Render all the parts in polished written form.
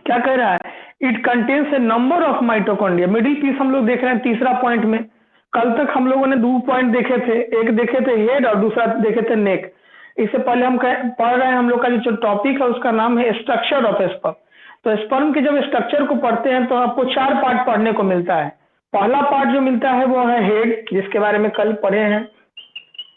क्या कह रहा है? It contains a number of mitochondria. Middle piece हम लोग देख रहे हैं तीसरा पॉइंट में। कल तक हम लोगों ने दो पॉइंट देखे थे, एक देखे थे हेड और दूसरा देखे थे नेक। इससे पहले हम पढ़ रहे हैं, हम लोग का जो टॉपिक है उसका नाम है स्ट्रक्चर ऑफ स्पर्म। तो स्पर्म के जब स्ट्रक्चर को पढ़ते हैं तो आपको 4 पार्ट पढ़ने को मिलता है। पहला पार्ट जो मिलता है वो है हेड, जिसके बारे में कल पढ़े हैं,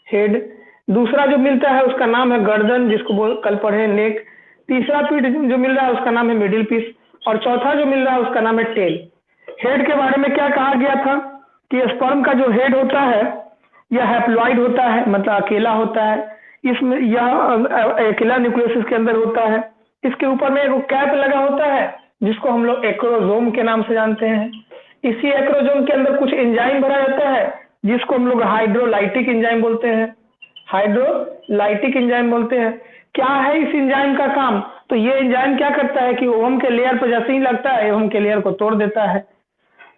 हेड। दूसरा जो मिलता है उसका नाम है गर्दन, जिसको कल पढ़े नेक। तीसरा पीठ जो मिल रहा है उसका नाम है मिडिल पीस, और चौथा जो मिल रहा है उसका नाम है टेल। हेड के बारे में क्या कहा गया था कि स्पर्म का जो हेड होता है यह हैप्लॉइड होता है, मतलब अकेला होता है। इसमें यह अकेला न्यूक्लियस इसके अंदर होता है। इसके ऊपर में एक कैप लगा होता है जिसको हम लोग एक्रोजोम के नाम से जानते हैं। इसी एक्रोजोम के अंदर कुछ एंजाइम भरा रहता है जिसको हम लोग हाइड्रोलाइटिक एंजाइम बोलते हैं, हाइड्रोलाइटिक एंजाइम बोलते हैं। क्या है इस एंजाइम का काम? तो ये एंजाइम क्या करता है कि ओवम के लेयर पर जैसे ही लगता है ओवम के लेयर को तोड़ देता है।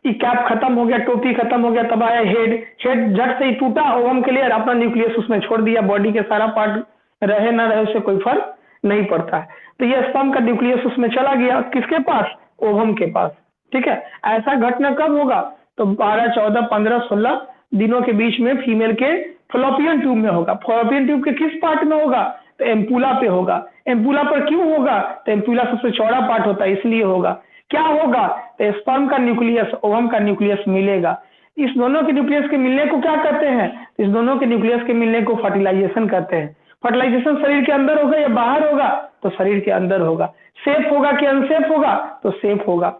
ये कैप खत्म हो गया, टोपी खत्म हो गया, तब आया हेड। हेड झट से ही टूटा, ओवम के लेयर अपना न्यूक्लियस उसमें छोड़ दिया। बॉडी के सारा पार्ट रहे ना रहे उससे कोई फर्क नहीं पड़ता है। तो ये स्पर्म का न्यूक्लियस उसमें चला गया, किसके पास? ओवम के पास। ठीक है, ऐसा घटना कब होगा? तो 12, 14, 15, 16 दिनों के बीच में फीमेल के फॉलोपियन ट्यूब में होगा। फॉलोपियन ट्यूब के किस पार्ट में होगा? तो एम्पुला पे होगा। एम्पुला पर क्यों होगा? तो एम्पुला सबसे चौड़ा पार्ट होता है इसलिए होगा। क्या होगा? तो स्पर्म का न्यूक्लियस ओवम का न्यूक्लियस मिलेगा। इस दोनों के न्यूक्लियस के मिलने को क्या कहते हैं? इस दोनों के न्यूक्लियस के मिलने को फर्टिलाइजेशन कहते हैं। फर्टिलाइजेशन शरीर के अंदर होगा या बाहर होगा? तो शरीर के अंदर होगा। सेफ होगा कि अनसेफ होगा? तो सेफ होगा।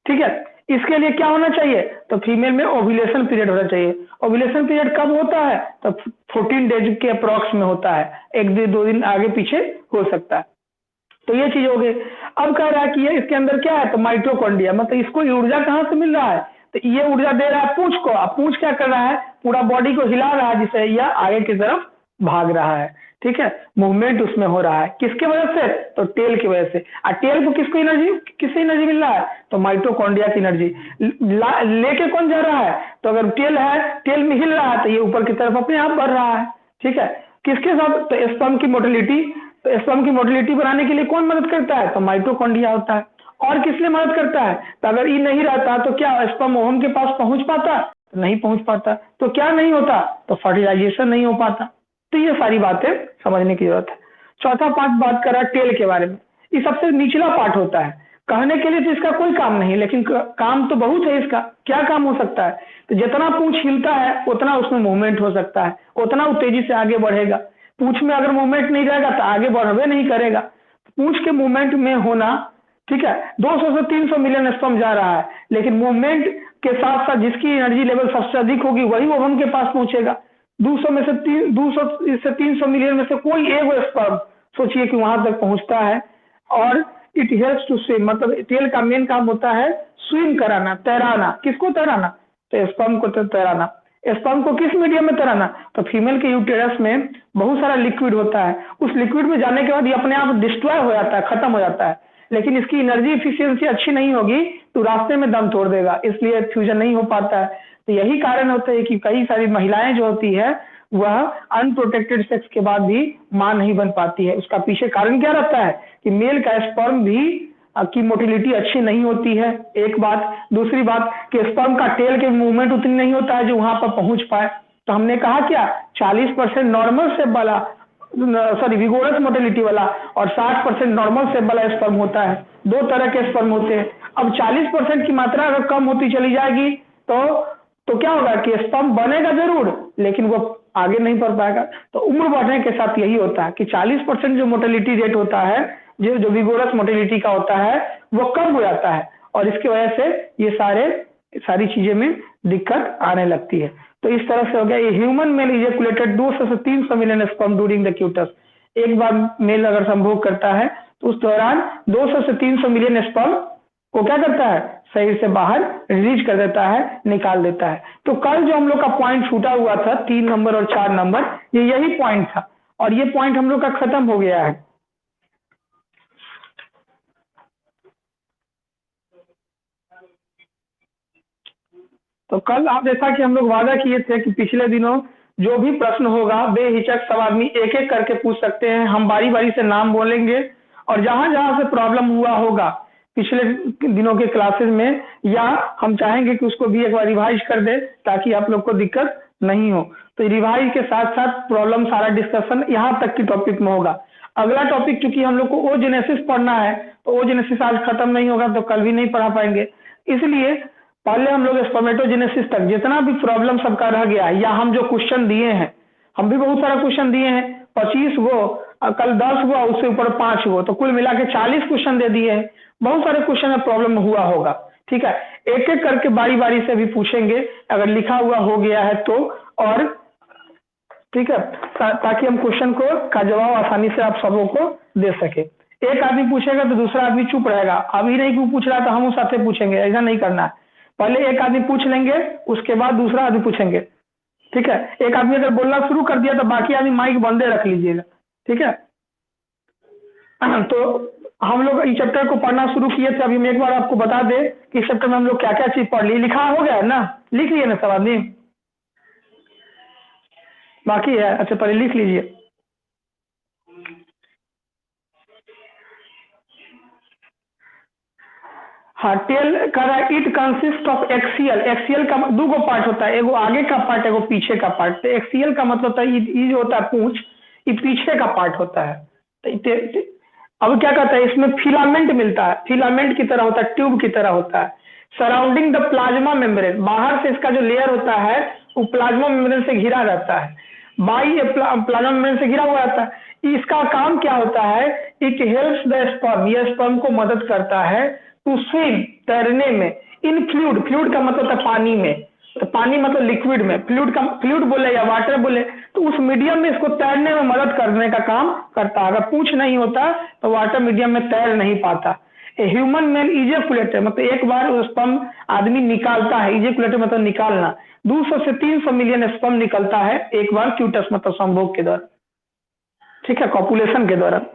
ठीक है, इसके लिए क्या होना चाहिए? तो फीमेल में ओव्यूलेशन पीरियड होना चाहिए। ओव्यूलेशन पीरियड कब होता है? तो 14 डेज के अप्रॉक्स में होता है, 1 दिन 2 दिन आगे पीछे हो सकता है। तो ये चीज हो गई। अब कह रहा है कि ये इसके अंदर क्या है? तो माइटोकॉन्ड्रिया, मतलब इसको ऊर्जा कहाँ से मिल रहा है? तो ये ऊर्जा दे रहा है पूंछ को। अब पूंछ क्या कर रहा है? पूरा बॉडी को हिला रहा है जिससे यह आगे की तरफ भाग रहा है। ठीक है, मूवमेंट उसमें हो रहा है, किसके वजह से? तो टेल की वजह से। और टेल को किसको एनर्जी, किससे एनर्जी मिल रहा है? तो माइटोकॉन्ड्रिया की एनर्जी लेके कौन जा रहा है? तो अगर टेल है, टेल में हिल रहा है तो ये ऊपर की तरफ अपने आप बढ़ रहा है। ठीक है, किसके साथ? तो स्पर्म की मोटिलिटी। तो स्पर्म की मोटिलिटी बनाने के लिए कौन मदद करता है? तो माइटोकॉन्ड्रिया होता है। और किस लिए मदद करता है? तो अगर ये नहीं रहता तो क्या स्पर्म ओवम के पास पहुंच पाता? तो नहीं पहुंच पाता। तो क्या नहीं होता? तो फर्टिलाइजेशन नहीं हो पाता। तो ये सारी बातें समझने की जरूरत है। चौथा पार्ट बात करा टेल के बारे में। ये सबसे निचला पार्ट होता है। कहने के लिए तो इसका कोई काम नहीं, लेकिन काम तो बहुत है इसका। क्या काम हो सकता है? तो जितना पूंछ हिलता है उतना उसमें मूवमेंट हो सकता है, उतना वो तेजी से आगे बढ़ेगा। पूंछ में अगर मूवमेंट नहीं रहेगा तो आगे बढ़वे नहीं करेगा। पूंछ के मूवमेंट में होना, ठीक है, 200 से 300 मिलियन स्पर्म जा रहा है, लेकिन मूवमेंट के साथ साथ जिसकी एनर्जी लेवल सबसे अधिक होगी वही ओवम के पास पहुंचेगा। 200 से 300 मिलियन में से कोई एक स्पर्म सोचिए कि वहां तक पहुंचता है। और इट हेल्प्स टू स्विम, मतलब टेल का मेन काम होता है स्विम कराना, तैराना। किसको तैराना? तो स्पर्म को तैराना। स्पर्म को किस मीडियम में तैराना? तो फीमेल के यूटेरस में बहुत सारा लिक्विड होता है। उस लिक्विड में जाने के बाद ये अपने आप डिस्ट्रॉय हो जाता है, खत्म हो जाता है। लेकिन इसकी एनर्जी इफिशियंसी अच्छी नहीं होगी तो रास्ते में दम तोड़ देगा, इसलिए फ्यूजन नहीं हो पाता है। तो यही कारण होता है कि कई सारी महिलाएं जो होती है वह अनप्रोटेक्टेड सेक्स के बाद भी मां नहीं बन पाती है। उसका पीछे कारण क्या रहता है कि मेल का स्पर्म भी की मोटिलिटी अच्छी नहीं होती है, एक बात। दूसरी बात कि स्पर्म का टेल के मूवमेंट उतनी नहीं होता है जो वहां पर पहुंच पाए। तो हमने कहा क्या, 40% नॉर्मल सेप वाला, सॉरी विगोरस मोटिलिटी वाला और 60% नॉर्मल सेप वाला स्पर्म होता है। दो तरह के स्पर्म होते हैं। अब 40% की मात्रा अगर कम होती चली जाएगी तो क्या होगा कि स्पर्म बनेगा जरूर लेकिन वो आगे नहीं बढ़ पाएगा। तो उम्र बढ़ने के साथ यही होता है कि 40% जो मोटिलिटी रेट होता है, जो विगोरस मोटिलिटी का होता है, वो कम हो जाता है और इसकी वजह से ये सारी चीजें में दिक्कत आने लगती है। तो इस तरह से हो गया। ये ह्यूमन मेल इजेकुलेटेड 200 से 300 मिलियन स्पर्म ड्यूरिंग द क्यूटस। एक बार मेल अगर संभोग करता है तो उस दौरान 200 से 300 मिलियन स्पर्म को क्या करता है? शरीर से बाहर रिलीज कर देता है, निकाल देता है। तो कल जो हम लोग का पॉइंट छूटा हुआ था 3 नंबर और 4 नंबर, ये यही पॉइंट था और ये पॉइंट हम लोग का खत्म हो गया है। तो कल आप जैसा कि हम लोग वादा किए थे कि पिछले दिनों जो भी प्रश्न होगा बेहिचक सब आदमी एक एक करके पूछ सकते हैं। हम बारी बारी से नाम बोलेंगे और जहां जहां से प्रॉब्लम हुआ होगा पिछले दिनों के क्लासेस में, या हम चाहेंगे कि उसको भी एक बार रिवाइज कर दे ताकि आप लोग को दिक्कत नहीं हो। तो रिवाइज के साथ साथ प्रॉब्लम सारा डिस्कशन यहाँ तक की टॉपिक में होगा। अगला टॉपिक चूंकि हम लोग को ओजेनेसिस पढ़ना है, तो ओजेनेसिस आज खत्म नहीं होगा तो कल भी नहीं पढ़ा पाएंगे, इसलिए पहले हम लोग स्पर्मेटोजेनेसिस तक जितना भी प्रॉब्लम सबका रह गया है, या हम जो क्वेश्चन दिए हैं, हम भी बहुत सारा क्वेश्चन दिए हैं, 25 गो, कल 10 गो, उससे ऊपर 5 गो, तो कुल मिला के 40 क्वेश्चन दे दिए हैं। बहुत सारे क्वेश्चन में प्रॉब्लम हुआ होगा, ठीक है। एक एक करके बारी बारी से भी पूछेंगे अगर लिखा हुआ हो गया है तो, और ठीक है, ताकि हम क्वेश्चन को का जवाब आसानी से आप सबों को दे सके। एक आदमी पूछेगा तो दूसरा आदमी चुप रहेगा, अभी नहीं क्यों पूछ रहा तो हम उस साथ पूछेंगे, ऐसा नहीं करना है। पहले एक आदमी पूछ लेंगे, उसके बाद दूसरा आदमी पूछेंगे, ठीक है। एक आदमी अगर बोलना शुरू कर दिया तो बाकी आदमी माइक बंदे रख लीजिएगा, ठीक है। तो हम लोग इस चैप्टर को पढ़ना शुरू किए थे, अभी मैं एक बार आपको बता दे कि इस चैप्टर में हम लोग क्या क्या चीज पढ़ ली। लिखा हो गया है ना, लिख लिए ना सब आदमी, बाकी है? अच्छा पहले लिख लीजिए। हाँ, टेल कर रहा है, it consist of axial. Axial का दो गो पार्ट होता है, एगो आगे का पार्ट, एगो पीछे का पार्ट। तो एक्सियल का मतलब होता है ये जो होता है पूंछ, ये पीछे का पार्ट होता है। अब क्या कहता है, इसमें फिलामेंट मिलता है, फिलामेंट की तरह होता है, ट्यूब की तरह होता है। सराउंडिंग द प्लाज्मा मेम्ब्रेन, बाहर से इसका जो लेयर होता है वो प्लाज्मा मेम्ब्रेन से घिरा रहता है, बाई प्लाज्मा मेम्ब्रेन से घिरा हुआ रहता है। इसका काम क्या होता है, इट हेल्प्स द स्पर्म, यह स्पर्म को मदद करता है टू स्विम, तैरने में, इन फ्लूइड, फ्लूइड का मतलब होता है पानी में, तो पानी मतलब लिक्विड में, फ्लूइड का फ्लूइड बोले या वाटर बोले, तो उस मीडियम में इसको तैरने में मदद करने का काम करता है। अगर पूछ नहीं होता तो वाटर मीडियम में तैर नहीं पाता। ह्यूमन मेल इजेकुलेटर मतलब एक बार स्पर्म आदमी निकालता है, इजेकुलेटर मतलब निकालना, 200 से 300 मिलियन स्पर्म निकलता है एक बार क्यूटस मतलब संभोग के दौरान, ठीक है, कॉपुलेशन के दौरान,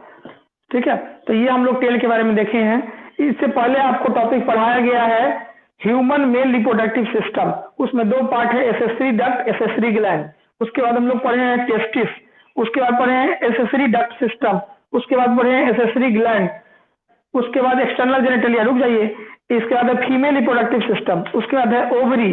ठीक है। तो ये हम लोग टेल के बारे में देखे हैं। इससे पहले आपको टॉपिक पढ़ाया गया है ह्यूमन मेल रिप्रोडक्टिव सिस्टम, उसमें दो पार्ट है, एसेसरी डक्ट, एसेसरी ग्लैंड। उसके बाद हम लोग पढ़े हैं टेस्टिस, उसके बाद पढ़े हैं एसेसरी डक्ट सिस्टम, उसके बाद पढ़े हैं एसेसरी ग्लैंड, उसके बाद एक्सटर्नल जेनेटलिया, रुक जाइए, इसके बाद है फीमेल रिप्रोडक्टिव सिस्टम, उसके बाद है ओवरी,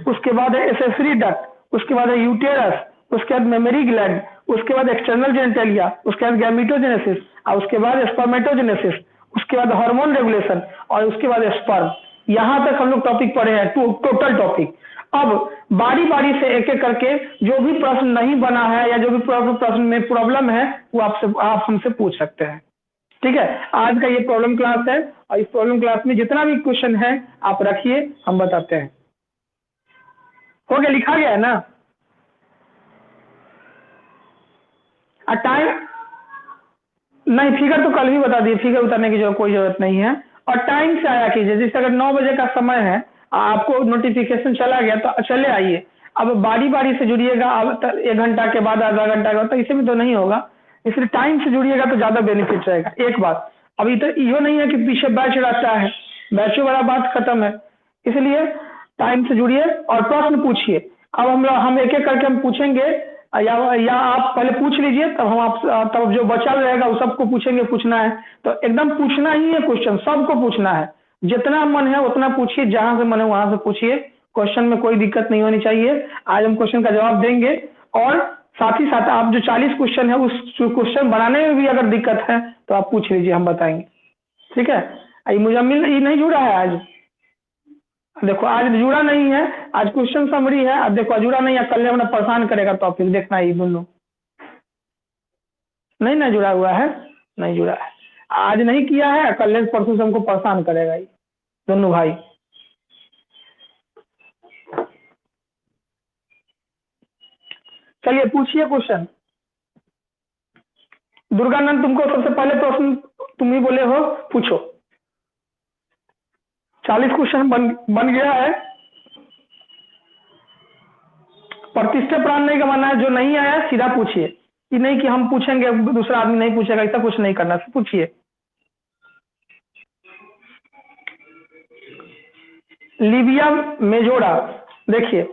उसके बाद है एसेसरी डक्ट, उसके बाद है यूटेरस, उसके बाद मेमरी ग्लैंड, उसके बाद एक्सटर्नल जेनेटलिया, उसके बाद गैमेटोजेनेसिस, और उसके बाद स्पर्मेटोजेनेसिस, उसके बाद हार्मोन रेगुलेशन, और उसके बाद स्पर्म। यहां तक हम लोग टॉपिक पढ़े हैं, टोटल टॉपिक। अब बारी बारी से एक एक करके जो भी प्रश्न नहीं बना है या जो भी प्रश्न में प्रॉब्लम है वो आप हमसे पूछ सकते हैं, ठीक है। आज का ये प्रॉब्लम क्लास है, और इस प्रॉब्लम क्लास में जितना भी क्वेश्चन है आप रखिए, हम बताते हैं। हो गया, लिखा गया है ना? टाइम नहीं, फिगर तो कल भी बता दिए, फिगर उतारने की जो कोई जरूरत नहीं है। और टाइम से आया कीजिए, जैसे अगर 9 बजे का समय है, आपको नोटिफिकेशन चला गया तो चले आइए। अब बारी बारी से जुड़िएगा, अब 1 घंटा के बाद, आधा घंटा के बाद, तो इसे में तो नहीं होगा, इसलिए टाइम से जुड़िएगा तो ज्यादा बेनिफिट रहेगा। एक बात अभी तो यो नहीं है कि पीछे बैच रहता है, बैचों वाला बात खत्म है, इसलिए टाइम से जुड़िए और प्रश्न पूछिए। अब हम एक एक करके हम पूछेंगे, या आप पहले पूछ लीजिए, तब हम आप, तब जो बचा रहेगा वो सबको पूछेंगे, पूछना है तो एकदम पूछना ही है, क्वेश्चन सबको पूछना है, जितना मन है उतना पूछिए, जहां से मन है वहां से पूछिए, क्वेश्चन में कोई दिक्कत नहीं होनी चाहिए। आज हम क्वेश्चन का जवाब देंगे, और साथ ही साथ आप जो 40 क्वेश्चन है उस क्वेश्चन बनाने में भी अगर दिक्कत है तो आप पूछ लीजिए, हम बताएंगे, ठीक है। मुजम्मिल ये नहीं जुड़ा है आज, देखो आज जुड़ा नहीं है, आज क्वेश्चन समरी है, अब देखो जुड़ा नहीं है, कल अपना परेशान करेगा टॉपिक, देखना ही दोनों नहीं ना जुड़ा हुआ है, नहीं जुड़ा है, आज नहीं किया है, कल परसों से हमको परेशान करेगा ये दोनों भाई। चलिए पूछिए क्वेश्चन। दुर्गानंद, तुमको सबसे पहले प्रश्न तुम ही बोले हो, पूछो। 40 क्वेश्चन बन गया है। प्रतिष्ठा प्राण नहीं कमाना है, जो नहीं आया सीधा पूछिए, कि नहीं कि हम पूछेंगे दूसरा आदमी नहीं पूछेगा, ऐसा कुछ नहीं करना, पूछिए। लिबिया मेजोरा, देखिए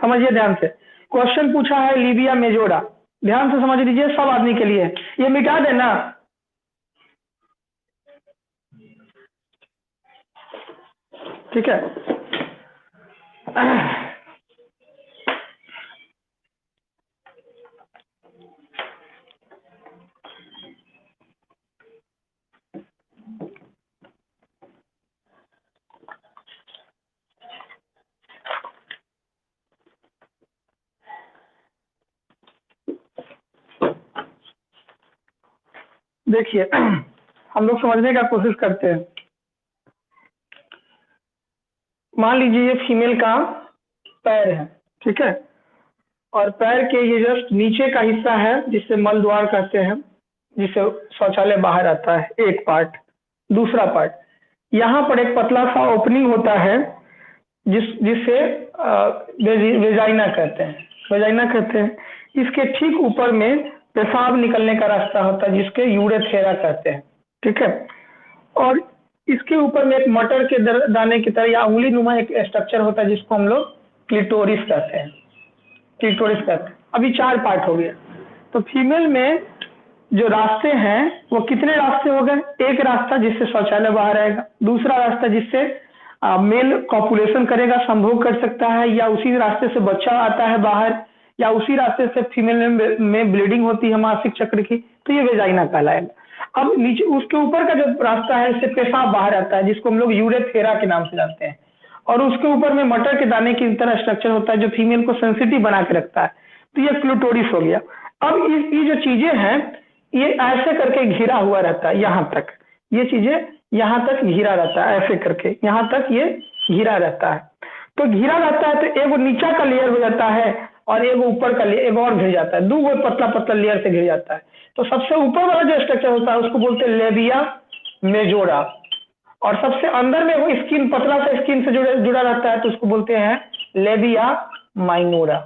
समझिए ध्यान से, क्वेश्चन पूछा है लिबिया मेजोरा, ध्यान से समझ लीजिए, सब आदमी के लिए। ये मिटा देना, ठीक है। देखिए हम लोग समझने का कोशिश करते हैं। मान लीजिए ये फीमेल का पैर है, ठीक है, और पैर के ये जस्ट नीचे का हिस्सा है जिसे मल द्वार कहते हैं, जिसे शौचालय बाहर आता है, एक पार्ट। दूसरा पार्ट, यहाँ पर एक पतला सा ओपनिंग होता है जिसे वेजाइना कहते हैं, वेजाइना कहते हैं। इसके ठीक ऊपर में पेशाब निकलने का रास्ता होता है जिसके यूरेथेरा कहते हैं, ठीक है। और इसके ऊपर में एक मटर के दाने की तरह या उंगली नुमा एक स्ट्रक्चर होता है जिसको हम लोग क्लिटोरिस कहते हैं, क्लिटोरिस कहते हैं। अभी 4 पार्ट हो गया। तो फीमेल में जो रास्ते हैं वो कितने रास्ते हो गए? एक रास्ता जिससे शौचालय बाहर आएगा, दूसरा रास्ता जिससे मेल कॉपुलेशन करेगा, संभोग कर सकता है, या उसी रास्ते से बच्चा आता है बाहर, या उसी रास्ते से फीमेल में ब्लीडिंग होती है मासिक चक्र की, तो ये वेजाइना कहलाएगा। अब नीचे उसके ऊपर का जो रास्ता है इससे पेशाब बाहर आता है जिसको हम लोग यूरेथेरा के नाम से जानते हैं, और उसके ऊपर में मटर के दाने की तरह स्ट्रक्चर होता है जो फीमेल को सेंसिटिव बना के रखता है, तो ये क्लिटोरिस हो गया। अब ये जो चीजें हैं ये ऐसे करके घिरा हुआ रहता है, यहाँ तक ये चीजें यहाँ तक घिरा रहता है, ऐसे करके यहाँ तक ये घिरा रहता है। तो घिरा रहता है तो एक नीचा का लेयर हो जाता है और एक ऊपर का लेयर एक और घिर जाता है, 2 पतला पतला लेयर से घिर जाता है। तो सबसे ऊपर वाला जो स्ट्रक्चर होता है उसको बोलते हैं लेबिया मेजोरा, और सबसे अंदर में वो स्किन पतला सा स्किन से जुड़ा रहता है तो उसको बोलते हैं लेबिया माइनोरा,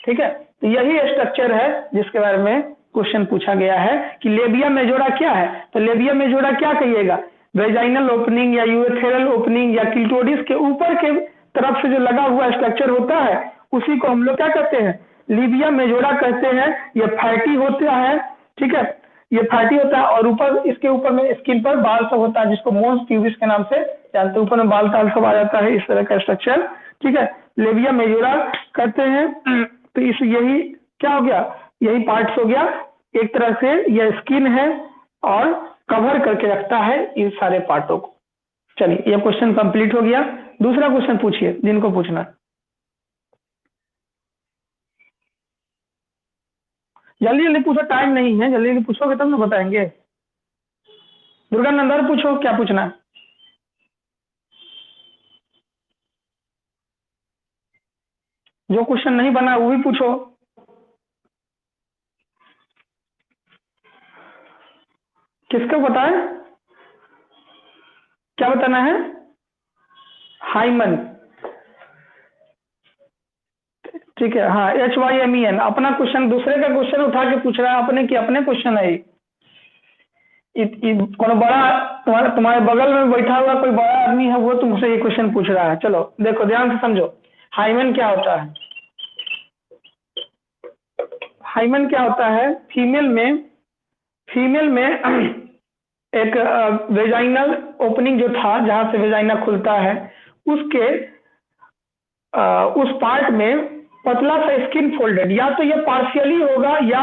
ठीक है। तो यही स्ट्रक्चर है जिसके बारे में क्वेश्चन पूछा गया है कि लेबिया मेजोरा क्या है। तो लेबिया मेजोरा क्या कहिएगा? वेजाइनल ओपनिंग या यूरेथेरल ओपनिंग या क्लिटोरिस के ऊपर के तरफ से जो लगा हुआ स्ट्रक्चर होता है उसी को हम लोग क्या कहते हैं? लेबिया मेजोरा कहते हैं। ये फैटी होता है, ठीक है, ये फैटी होता है, और ऊपर इसके ऊपर में स्किन पर बाल सब होता है जिसको मोन्स प्यूबिस के नाम से जानते हैं, ऊपर में बाल ताल सब आ जाता है, इस तरह का स्ट्रक्चर, ठीक है, लेबिया मेजोरा कहते हैं। तो इस यही क्या हो गया? यही पार्ट्स हो गया, एक तरह से यह स्किन है और कवर करके रखता है इन सारे पार्टों को। चलिए यह क्वेश्चन कंप्लीट हो गया। दूसरा क्वेश्चन पूछिए जिनको पूछना। जल्दी जल्दी पूछो, टाइम नहीं है, जल्दी जल्दी पूछोगे तब ना बताएंगे। दुर्गा नंदर पूछो, क्या पूछना है? जो क्वेश्चन नहीं बना वो भी पूछो। किसको बताए? क्या बताना है? हाइमन, ठीक है, हाँ, HYMEN। अपना क्वेश्चन, दूसरे का क्वेश्चन उठा के पूछ रहा है अपने की, अपने क्वेश्चन है। कौन बड़ा तुम्हारे बगल में बैठा हुआ कोई बड़ा आदमी है वो तुमसे ये क्वेश्चन पूछ रहा है। चलो देखो ध्यान से समझो, हाइमन क्या होता है? हाइमन क्या होता है? फीमेल में एक वेजाइनल ओपनिंग जो था जहां से वेजाइना खुलता है उसके उस पार्ट में पतला सा स्किन फोल्डेड, या तो ये पार्शियली होगा या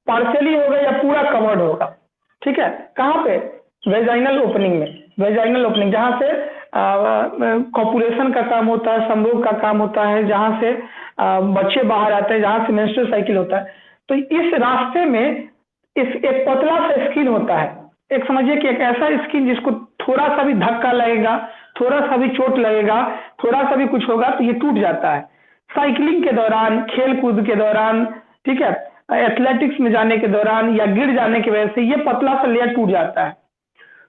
पार्शियली होगा या पूरा कवर्ड होगा, ठीक है। कहाँ पे? वेजाइनल ओपनिंग में, वेजाइनल ओपनिंग जहां से कॉपुलेशन का काम होता है, संभोग का काम होता है, जहां से बच्चे बाहर आते हैं, जहां से मेंस्ट्रुअल साइकिल होता है। तो इस रास्ते में एक पतला सा स्किन होता है, एक समझिए कि एक ऐसा स्किन जिसको थोड़ा सा भी धक्का लगेगा, थोड़ा सा भी चोट लगेगा, थोड़ा सा भी कुछ होगा तो ये टूट जाता है। साइकिलिंग के दौरान, खेल कूद के दौरान, ठीक है, एथलेटिक्स में जाने के दौरान या गिर जाने की वजह से ये पतला सा लेयर टूट जाता है।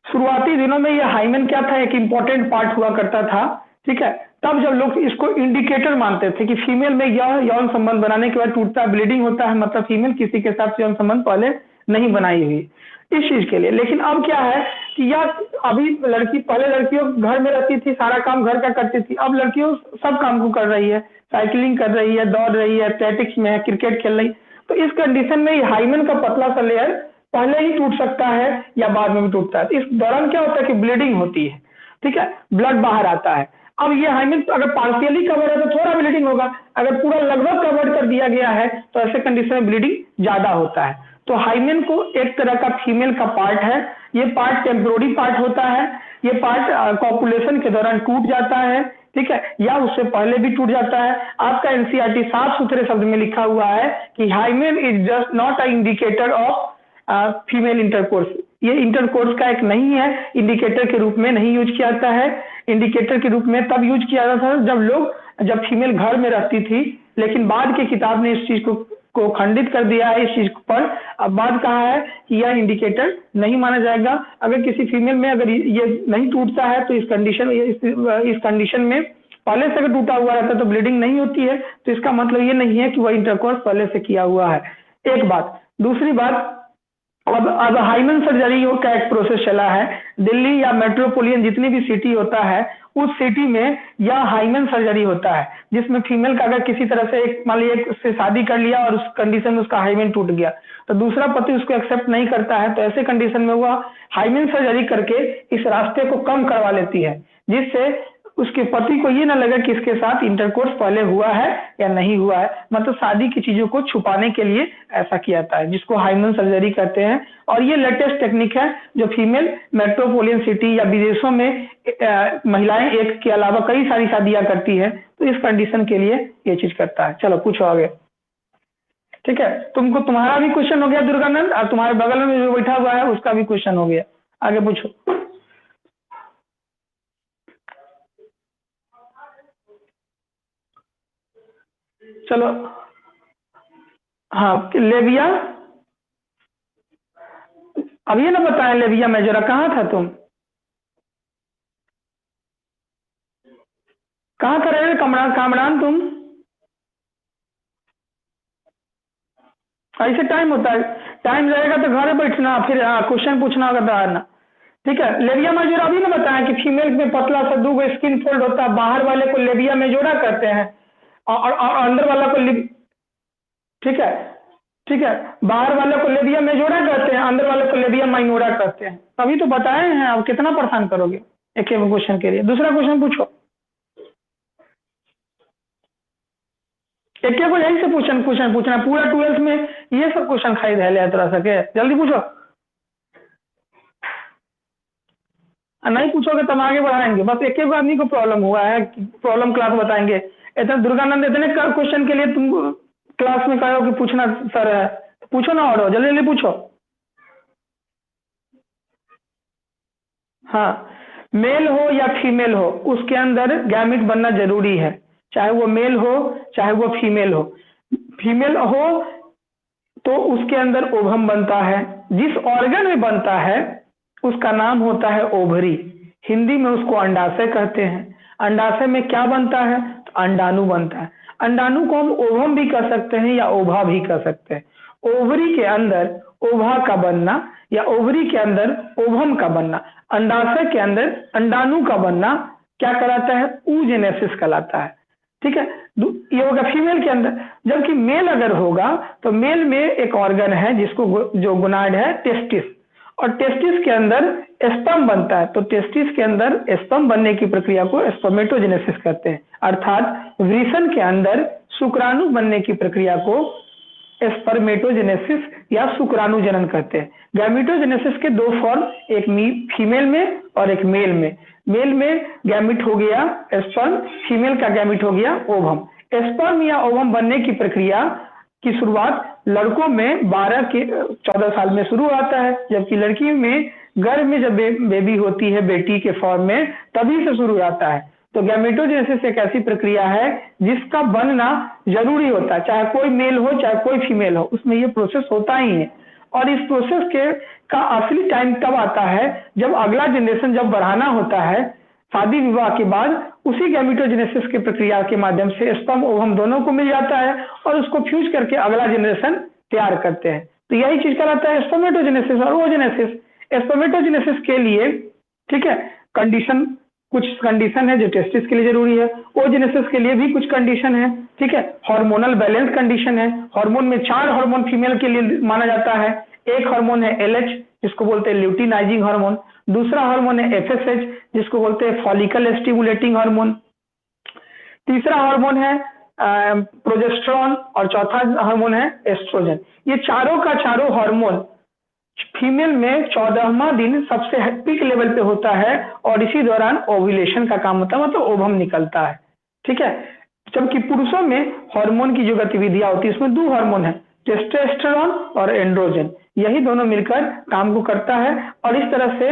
शुरुआती दिनों में ये हाइमन क्या था? एक इंपॉर्टेंट पार्ट हुआ करता था, ठीक है। तब जब लोग इसको इंडिकेटर मानते थे कि फीमेल में यह यौन संबंध बनाने के बाद टूटता है, ब्लीडिंग होता है, मतलब फीमेल किसी के साथ यौन संबंध पहले नहीं बनाई हुई, इस चीज के लिए। लेकिन अब क्या है कि यह अभी लड़की, पहले लड़कियों घर में रहती थी, सारा काम घर का करती थी, अब लड़कियों सब काम को कर रही है, साइकिलिंग कर रही है, दौड़ रही है, एथलेटिक्स में है, क्रिकेट खेल रही। तो इस कंडीशन में ये हाइमन का पतला सा लेयर पहले ही टूट सकता है या बाद में भी टूटता है। इस दौरान क्या होता है कि ब्लीडिंग होती है। ठीक है, ब्लड बाहर आता है। अब ये हाइमेन अगर पार्शियली कवर है तो थोड़ा ब्लीडिंग होगा, अगर पूरा लगभग कवर कर दिया गया है तो ऐसे कंडीशन में ब्लीडिंग ज्यादा होता है। तो हाइमेन को एक तरह का फीमेल का पार्ट है, ये पार्ट टेम्पोररी पार्ट होता है, ये पार्ट कॉपुलेशन के दौरान टूट जाता है, ठीक है, या उससे पहले भी टूट जाता है। आपका एनसीईआरटी साफ सुथरे शब्द में लिखा हुआ है कि hymen is just not a indicator of female intercourse, ये इंटरकोर्स का एक नहीं है, इंडिकेटर के रूप में नहीं यूज किया जाता है। इंडिकेटर के रूप में तब यूज किया जाता था जब फीमेल घर में रहती थी, लेकिन बाद की किताब ने इस चीज को खंडित कर दिया है। इस चीज पर अब बाद कहा है कि यह इंडिकेटर नहीं माना जाएगा। अगर किसी फीमेल में अगर ये नहीं टूटता है तो इस कंडीशन में पहले से अगर टूटा हुआ रहता है तो ब्लीडिंग नहीं होती है, तो इसका मतलब ये नहीं है कि वह इंटरकोर्स पहले से किया हुआ है। एक बात। दूसरी बात, अब हाइमेन सर्जरी का एक प्रोसेस चला है। दिल्ली या मेट्रोपोलियन जितनी भी सिटी होता है उस सिटी में यह हाइमेन सर्जरी होता है, जिसमें फीमेल का अगर किसी तरह से एक मान लीजिए उससे शादी कर लिया और उस कंडीशन में उसका हाइमेन टूट गया तो दूसरा पति उसको एक्सेप्ट नहीं करता है, तो ऐसे कंडीशन में वह हाइमेन सर्जरी करके इस रास्ते को कम करवा लेती है, जिससे उसके पति को ये ना लगे कि इसके साथ इंटरकोर्स पहले हुआ है या नहीं हुआ है। मतलब शादी की चीजों को छुपाने के लिए ऐसा किया जाता है, जिसको हाइमेन सर्जरी कहते हैं। और ये लेटेस्ट टेक्निक है जो फीमेल मेट्रोपोलियन सिटी या विदेशों में महिलाएं एक के अलावा कई सारी शादियां करती है, तो इस कंडीशन के लिए ये चीज करता है। चलो पूछो आगे। ठीक है, तुम्हारा भी क्वेश्चन हो गया दुर्गानंद, और तुम्हारे बगल में जो बैठा हुआ है उसका भी क्वेश्चन हो गया। आगे पूछो। चलो हाँ, लेबिया अब ये ना बताएं, लेबिया मेजोरा कहाँ था तुम, कहाँ था रहे कामरान तुम? ऐसे टाइम होता है, टाइम रहेगा तो घर बैठना, फिर क्वेश्चन पूछना होगा तो आना। ठीक है, लेबिया मेजोरा अभी ना बताया कि फीमेल में पतला सा दो स्किन फोल्ड होता है, बाहर वाले को लेबिया मेजोरा कहते हैं और अंदर वाला को ठीक है, ठीक है, बाहर वाले को लेबिया मेजोरा कहते हैं, अंदर वाले को लेबिया माइनोरा कहते हैं। अभी तो बताए हैं, अब कितना परेशान करोगे एक एक क्वेश्चन के लिए। दूसरा क्वेश्चन पूछो, एक को यही से पूछना पूरा 12th में ये सब क्वेश्चन खाई रहे तरह सके। जल्दी पूछो, नहीं पूछोगे तब आगे बढ़ाएंगे। बस एक आदमी को प्रॉब्लम हुआ है, प्रॉब्लम क्लास बताएंगे। इतना दुर्गानंद इतने क्वेश्चन के लिए तुम क्लास में कहो कि पूछना सर है, पूछो ना, और जल्दी जल्दी पूछो। हाँ, मेल हो या फीमेल हो उसके अंदर गैमिट बनना जरूरी है, चाहे वो मेल हो चाहे वो फीमेल हो। फीमेल हो तो उसके अंदर ओवम बनता है, जिस ऑर्गन में बनता है उसका नाम होता है ओवरी। हिंदी में उसको अंडाशय कहते हैं। अंडाशय में क्या बनता है? तो अंडाणु बनता है। अंडाणु को हम ओवम भी कह सकते हैं या ओभा भी कह सकते हैं। ओवरी के अंदर ओभा का बनना या ओवरी के अंदर ओवम का बनना, अंडाशय के अंदर अंडाणु का बनना क्या कहलाता है? oogenesis कहलाता है। ठीक है, ये होगा फीमेल के अंदर। जबकि मेल अगर होगा तो मेल में एक ऑर्गन है जिसको जो गोनाड है टेस्टिस, और टेस्टिस के अंदर स्पर्म बनता है। तो टेस्टिस के अंदर स्पर्म बनने की प्रक्रिया को स्पर्मेटोजेनेसिस कहते हैं, अर्थात वृषण के अंदर शुक्राणु बनने की प्रक्रिया को स्पर्मेटोजेनेसिस या शुक्राणु जनन कहते हैं। गैमिटोजेनेसिस के दो फॉर्म, एक फीमेल में और एक मेल में। मेल में गैमिट हो गया स्पर्म, फीमेल का गैमिट हो गया ओवम। स्पर्म या ओवम बनने की प्रक्रिया की शुरुआत लड़कों में 12 के 14 साल में शुरू होता है, जबकि लड़की में गर्भ में जब बेबी होती है बेटी के फॉर्म में तभी से शुरू होता है। तो गैमेटोजेनेसिस एक ऐसी प्रक्रिया है जिसका बनना जरूरी होता है, चाहे कोई मेल हो चाहे कोई फीमेल हो, उसमें ये प्रोसेस होता ही है। और इस प्रोसेस के का असली टाइम तब आता है जब अगला जनरेशन जब बढ़ाना होता है शादी विवाह के बाद, उसी गैमेटोजेनेसिस की प्रक्रिया के माध्यम से स्पर्म ओवम दोनों को मिल जाता है और उसको फ्यूज करके अगला जनरेशन तैयार करते हैं। तो यही चीज कहलाता है स्पर्मेटोजेनेसिस और ओजेनेसिस। स्पर्मेटोजेनेसिस के लिए ठीक है कंडीशन, कुछ कंडीशन है जो टेस्टिस के लिए जरूरी है। ओजेनेसिस के लिए भी कुछ कंडीशन है। ठीक है, हार्मोनल बैलेंस कंडीशन है। हार्मोन में 4 हार्मोन फीमेल के लिए माना जाता है, एक हार्मोन है LH जिसको बोलते हैं ल्यूटिनाइजिंग हार्मोन, दूसरा हार्मोन है FSH जिसको बोलते हैं फॉलिकल स्टिमुलेटिंग हार्मोन, तीसरा हार्मोन है प्रोजेस्टेरॉन और चौथा हार्मोन है एस्ट्रोजन। ये चारों का चारों हार्मोन फीमेल में 14वां दिन सबसे पीक लेवल पे होता है और इसी दौरान ओव्यूलेशन का काम होता है, मतलब ओवम निकलता है। ठीक है, जबकि पुरुषों में हार्मोन की जो गतिविधियां होती है इसमें दो हार्मोन है, टेस्टोस्टेरोन और एंड्रोजन, यही दोनों मिलकर काम को करता है और इस तरह से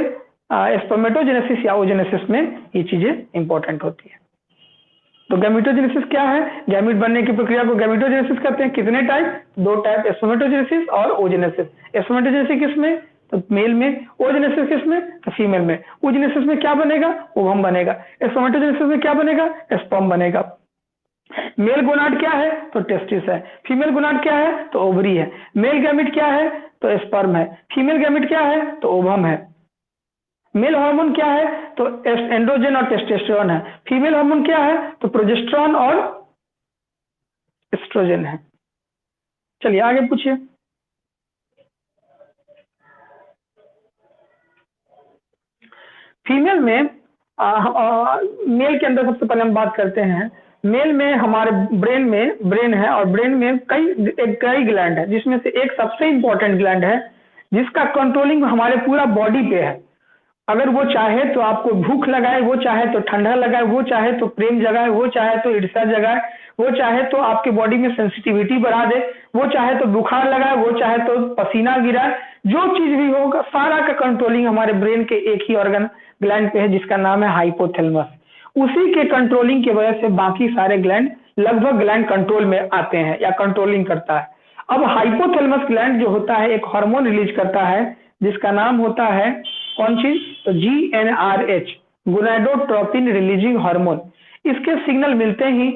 स्पर्मेटोजेनेसिस या ओजेनेसिस में ये चीजें इंपॉर्टेंट होती है। तो गैमेटोजेनेसिस क्या है? गैमेट बनने की प्रक्रिया को गैमेटोजेनेसिस कहते हैं। कितने टाइप? दो टाइप, स्पर्मेटोजेनेसिस और ओजेनेसिस। स्पर्मेटोजेनेसिस किसमें? तो मेल में। ओजेनेसिस किसमें? तो फीमेल में। ओजेनेसिस में क्या बनेगा? ओवम बनेगा। स्पर्मेटोजेनेसिस में क्या बनेगा? स्पर्म बनेगा। मेल गोनाड क्या है? तो टेस्टिस है। फीमेल गोनाड क्या है? तो ओवरी है। मेल गैमेट क्या है? तो स्पर्म है। फीमेल गैमेट क्या है? तो ओवम है। मेल हार्मोन क्या है? तो एंड्रोजन और टेस्टोस्टेरोन है। फीमेल हार्मोन क्या है? तो प्रोजेस्टेरॉन और एस्ट्रोजन है। चलिए आगे पूछिए। फीमेल में मेल के अंदर सबसे पहले हम बात करते हैं। मेल में हमारे ब्रेन है और ब्रेन में कई ग्लैंड है, जिसमें से एक सबसे इंपॉर्टेंट ग्लैंड है जिसका कंट्रोलिंग हमारे पूरा बॉडी पे है। अगर वो चाहे तो आपको भूख लगाए, वो चाहे तो ठंडा लगाए, वो चाहे तो प्रेम जगाए, वो चाहे तो ईर्ष्या जगाए, वो चाहे तो आपके बॉडी में सेंसिटिविटी बढ़ा दे, वो चाहे तो बुखार लगाए, वो चाहे तो पसीना गिराए, जो चीज भी होगा सारा का कंट्रोलिंग हमारे ब्रेन के एक ही ऑर्गन ग्लैंड पे है जिसका नाम है हाइपोथैलेमस। उसी के कंट्रोलिंग की वजह से बाकी सारे लगभग ग्लैंड कंट्रोल में आते हैं या कंट्रोलिंग करता है। अब हाइपोथैलेमस ग्लैंड जो होता है एक हार्मोन रिलीज करता है जिसका नाम होता है कौन चीज? तो GnRH, गोनाडोट्रोपिन रिलीजिंग हार्मोन। इसके सिग्नल मिलते ही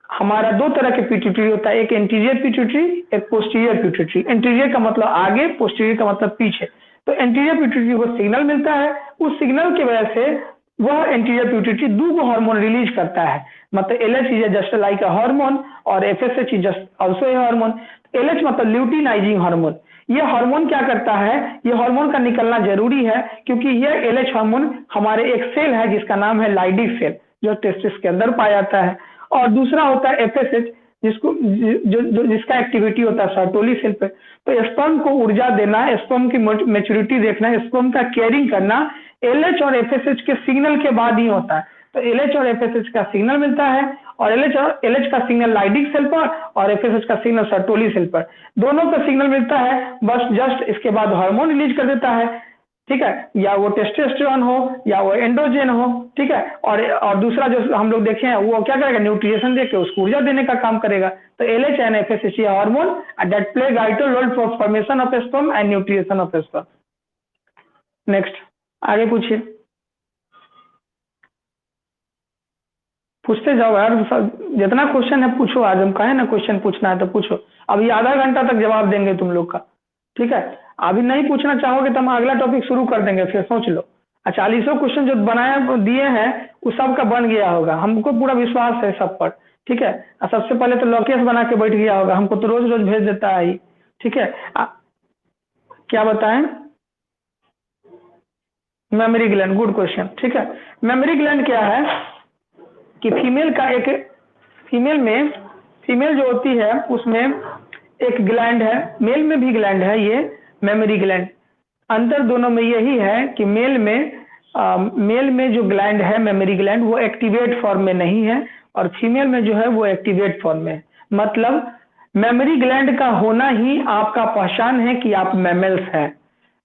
हमारा दो तरह के पिट्यूटरी होता है, एक एंटीरियर पिट्यूटरी, एक पोस्टीरियर पिट्यूटरी। एंटीरियर का मतलब आगे, पोस्टीरियर का मतलब पीछे। तो एंटीरियर पिट्यूटरी को सिग्नल मिलता है, उस सिग्नल की वजह से वह एंटीरियर पिट्यूटरी दो हार्मोन रिलीज करता है, मतलब LH is just like a hormone और FSH is just also a hormone. LH मतलब ल्यूटिनाइजिंग हार्मोन। ये हार्मोन क्या करता है? ये हार्मोन का निकलना जरूरी है क्योंकि ये LH हार्मोन हमारे एक सेल है जिसका नाम है लाइडिक सेल जो टेस्टिस के अंदर पाया जाता है। और दूसरा होता है FSH जिसका एक्टिविटी होता है सर्टोली सेल पे। तो स्पर्म को ऊर्जा देना, स्पर्म की मैच्योरिटी देखना, स्पर्म का केयरिंग करना LH और FSH के सिग्नल के बाद ही होता है। तो LH और FSH का सिग्नल मिलता है और LH का सिग्नल लाइडिक सेल पर और FSH का सिग्नल सर्टोली सेल पर, दोनों का सिग्नल मिलता है। बस जस्ट इसके बाद हार्मोन रिलीज कर देता है। ठीक है, या वो टेस्टोस्टेरोन हो या वो एंड्रोजन हो। ठीक है, और दूसरा जो हम लोग देखे हैं वो क्या करेगा? न्यूट्रिशन देके उसको ऊर्जा देने का काम करेगा। तो LH and FSH hormone that play vital role for formation of sperm and nutrition of sperm. Next आगे पूछिए, पूछते जाओ यार, जितना क्वेश्चन है पूछो। आज हम कहे ना क्वेश्चन पूछना है तो पूछो। अभी आधा घंटा तक जवाब देंगे तुम लोग का। ठीक है, अभी नहीं पूछना चाहोगे तो हम अगला टॉपिक शुरू कर देंगे, फिर सोच लो। 40 क्वेश्चन जो बनाए दिए हैं वो सब का बन गया होगा, हमको पूरा विश्वास है सब पर। ठीक है, और सबसे पहले तो लोकेश बना के बैठ गया होगा, हमको तो रोज रोज भेज देता है ही। ठीक है, क्या बताएं? Memory gland, good question. ठीक है, मेमोरी ग्लैंड क्या है कि फीमेल जो होती है उसमें एक ग्लैंड है, मेल में भी ग्लैंड है, ये मेमोरी ग्लैंड। अंतर दोनों में यही है कि मेल में जो ग्लैंड है मेमोरी ग्लैंड वो एक्टिवेट फॉर्म में नहीं है और फीमेल में जो है वो एक्टिवेट फॉर्म में है। मतलब मेमोरी ग्लैंड का होना ही आपका पहचान है कि आप मैमल्स है,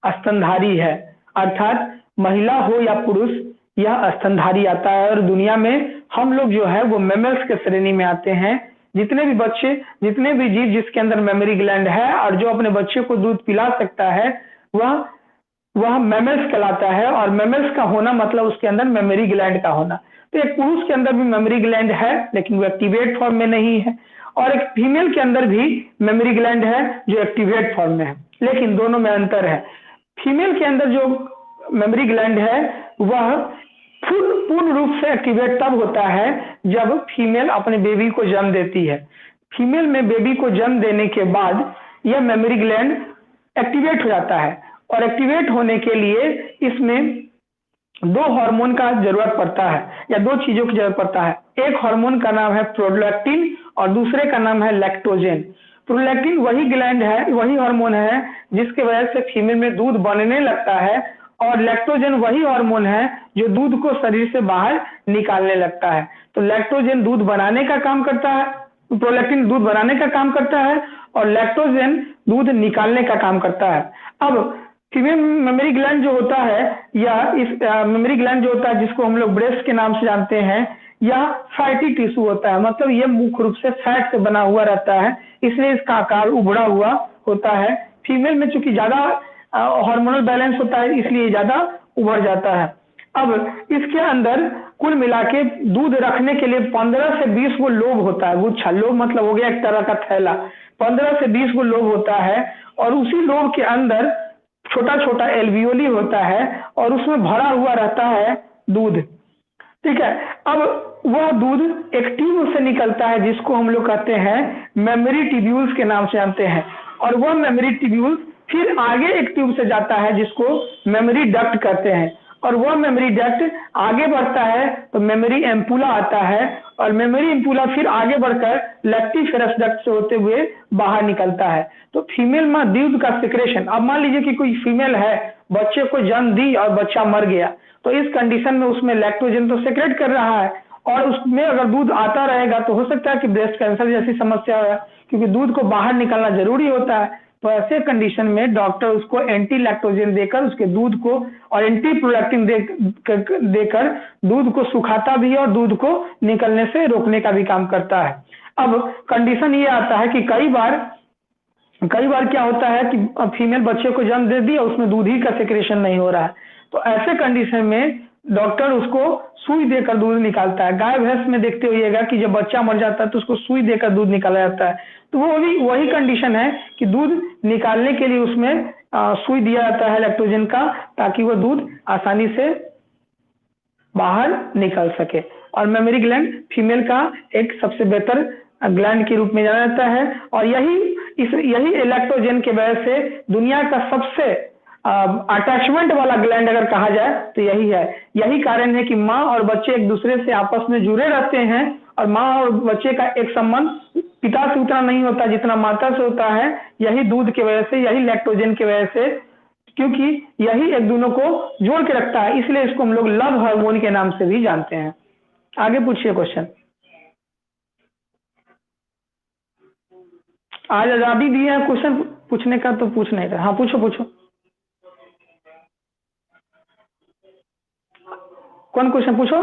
स्तनधारी है। अर्थात महिला हो या पुरुष यह स्तनधारी आता है और दुनिया में हम लोग जो है वो मैमल्स के श्रेणी में आते हैं। जितने भी जीव जिसके अंदर मेमोरी ग्लैंड है और जो अपने बच्चे को दूध पिला सकता है वह मैमल्स कहलाता है। और मैमल्स का होना मतलब उसके अंदर मेमोरी ग्लैंड का होना। तो एक पुरुष के अंदर भी मेमोरी ग्लैंड है लेकिन वो एक्टिवेट फॉर्म में नहीं है, और एक फीमेल के अंदर भी मेमोरी ग्लैंड है जो एक्टिवेट फॉर्म में है, लेकिन दोनों में अंतर है। फीमेल के अंदर जो मेमोरी ग्लैंड है वह पूर्ण रूप से एक्टिवेट तब होता है जब फीमेल अपने बेबी को जन्म देती है। फीमेल में बेबी को जन्म देने के बाद यह मेमोरी ग्लैंड एक्टिवेट हो जाता है। और एक्टिवेट होने के लिए इसमें दो हार्मोन का जरूरत पड़ता है या दो चीजों की जरूरत पड़ता है। एक हार्मोन का नाम है प्रोलैक्टिन और दूसरे का नाम है लैक्टोजेन। प्रोलैक्टिन वही ग्लैंड है, वही हार्मोन है जिसके वजह से फीमेल में दूध बनने लगता है, और लैक्टोजेन वही हार्मोन है जो दूध को शरीर से बाहर निकालने लगता है। तो लैक्टोजेन दूध बनाने का काम करता है, प्रोलैक्टिन दूध बनाने का काम करता है, और लैक्टोजेन दूध निकालने का काम करता है। अब फीमेल मेमोरी ग्लैंड जो होता है, या इस मेमोरी ग्लैंड जो होता है जिसको हम लोग ब्रेस्ट के नाम से जानते हैं, यह फैटी टिश्यू होता है, मतलब ये मुख्य रूप से फैट से बना हुआ रहता है, इसलिए इसका आकार उभड़ा हुआ होता है। फीमेल में चूंकि ज्यादा हार्मोनल बैलेंस होता है इसलिए ज्यादा उभर जाता है। अब इसके अंदर कुल मिला के दूध रखने के लिए 15 से 20 गो लोब होता है। गुच्छा, लोब मतलब हो गया एक तरह का थैला। 15 से 20 गो लोब होता है, और उसी लोब के अंदर छोटा छोटा एल्वियोली होता है, और उसमें भरा हुआ रहता है दूध। ठीक है। अब वह दूध एक ट्यूब से निकलता है जिसको हम लोग कहते हैं मेमोरी ट्यूब्यूल्स के नाम से जानते हैं, और वह मेमोरी ट्यूब्यूल्स फिर आगे एक ट्यूब से जाता है जिसको मेमोरी डक्ट कहते हैं, और वह मेमोरी डक्ट आगे बढ़ता है तो मेमोरी एम्पुला आता है, और मेमोरी एम्पुला फिर आगे बढ़कर लैक्टिफेरस डक्ट से होते हुए बाहर निकलता है। तो फीमेल में दूध का सिक्रेशन, अब मान लीजिए कि कोई फीमेल है, बच्चे को जन्म दी और बच्चा मर गया, तो इस कंडीशन में उसमें लैक्टोजन तो सेक्रेट कर रहा है, और उसमें अगर दूध आता रहेगा तो हो सकता है कि ब्रेस्ट कैंसर जैसी समस्या हो, क्योंकि दूध को बाहर निकालना जरूरी होता है। तो ऐसे कंडीशन में डॉक्टर उसको एंटी लैक्टोजन देकर उसके दूध को, और एंटी प्रोलैक्टिन देकर दूध को सुखाता भी है और दूध को निकलने से रोकने का भी काम करता है। अब कंडीशन ये आता है कि कई बार क्या होता है कि फीमेल बच्चे को जन्म दे दी और उसमें दूध ही का सेक्रेशन नहीं हो रहा है, तो ऐसे कंडीशन में डॉक्टर उसको सुई देकर दूध निकालता है। गाय भैंस में देखते होइएगा कि जब बच्चा मर जाता है तो उसको सुई देकर दूध निकाला जाता है, तो वो भी वही कंडीशन है कि दूध निकालने के लिए उसमें सुई दिया जाता है लैक्टोजन का, ताकि वो दूध आसानी से बाहर निकल सके। और मेमोरी ग्लैंड फीमेल का एक सबसे बेहतर ग्लैंड के रूप में जाना जाता है, और यही लैक्टोजन के वजह से दुनिया का सबसे अटैचमेंट वाला ग्लैंड अगर कहा जाए तो यही है। यही कारण है कि माँ और बच्चे एक दूसरे से आपस में जुड़े रहते हैं, और माँ और बच्चे का एक संबंध पिता से उतना नहीं होता जितना माता से होता है, यही दूध की वजह से, यही लैक्टोजन की वजह से, क्योंकि यही एक दोनों को जोड़ के रखता है, इसलिए इसको हम लोग लव हार्मोन के नाम से भी जानते हैं। आगे पूछिए क्वेश्चन। आज आजादी दी है क्वेश्चन पूछने का, तो पूछ नहीं रहा। हाँ पूछो पूछो, कौन क्वेश्चन पूछो,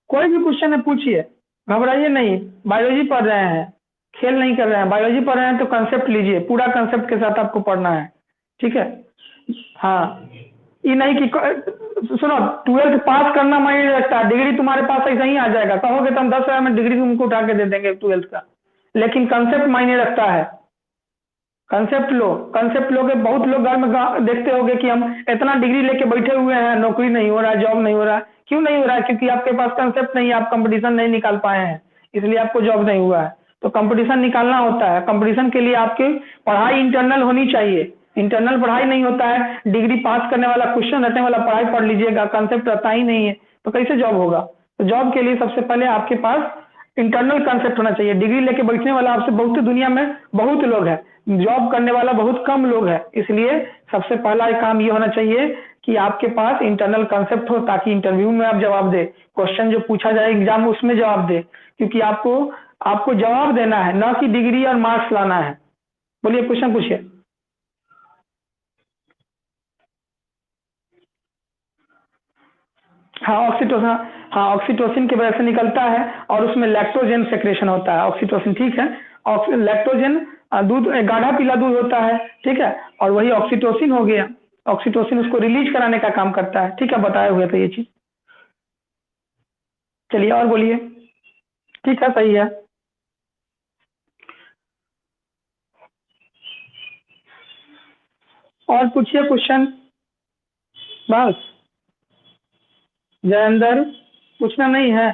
कोई भी क्वेश्चन है पूछिए, घबराइए नहीं। बायोलॉजी पढ़ रहे हैं, खेल नहीं कर रहे हैं। बायोलॉजी पढ़ रहे हैं तो कंसेप्ट लीजिए, पूरा कंसेप्ट के साथ आपको पढ़ना है, ठीक है। हाँ, ये नहीं कि सुनो, 12th पास करना मायने रखता है, डिग्री तुम्हारे पास ऐसा ही आ जाएगा, कहोगे तो हम 10,000 में डिग्री तुमको उठा के दे देंगे 12th का, लेकिन कंसेप्ट मायने रखता है। कंसेप्ट लो, कंसेप्ट लोगे। बहुत लोग घर में देखते होंगे कि हम इतना डिग्री लेके बैठे हुए हैं, नौकरी नहीं हो रहा है, जॉब नहीं हो रहा है। क्यों नहीं हो रहा है? क्योंकि आपके पास कंसेप्ट नहीं है, आप कंपटीशन नहीं निकाल पाए हैं, इसलिए आपको जॉब नहीं हुआ है। तो कंपटीशन निकालना होता है, कंपटीशन के लिए आपकी पढ़ाई इंटरनल होनी चाहिए। इंटरनल पढ़ाई नहीं होता है, डिग्री पास करने वाला, क्वेश्चन रटने वाला पढ़ाई पढ़ लीजिएगा, कंसेप्ट रहता ही नहीं है, तो कैसे जॉब होगा? तो जॉब के लिए सबसे पहले आपके पास इंटरनल कंसेप्ट होना चाहिए। डिग्री लेके बैठने वाला आपसे बहुत, दुनिया में बहुत लोग हैं, जॉब करने वाला बहुत कम लोग हैं, इसलिए सबसे पहला काम ये होना चाहिए कि आपके पास इंटरनल कंसेप्ट हो, ताकि इंटरव्यू में आप जवाब दे, क्वेश्चन जो पूछा जाए एग्जाम उसमें जवाब दे, क्योंकि आपको जवाब देना है, ना कि डिग्री और मार्क्स लाना है। बोलिए, क्वेश्चन पूछिए। हाँ ऑक्सीटोसिन, हाँ ऑक्सीटोसिन की वजह से निकलता है, और उसमें लैक्टोजन सेक्रेशन होता है। ऑक्सीटोसिन, ठीक है। लैक्टोजन दूध गाढ़ा पीला दूध होता है, ठीक है, और वही ऑक्सीटोसिन हो गया। ऑक्सीटोसिन उसको रिलीज कराने का काम करता है, ठीक है, बताया हुआ था ये चीज। चलिए और बोलिए। ठीक है, सही है। और पूछिए क्वेश्चन। बस जयेंद्र, पूछना नहीं है?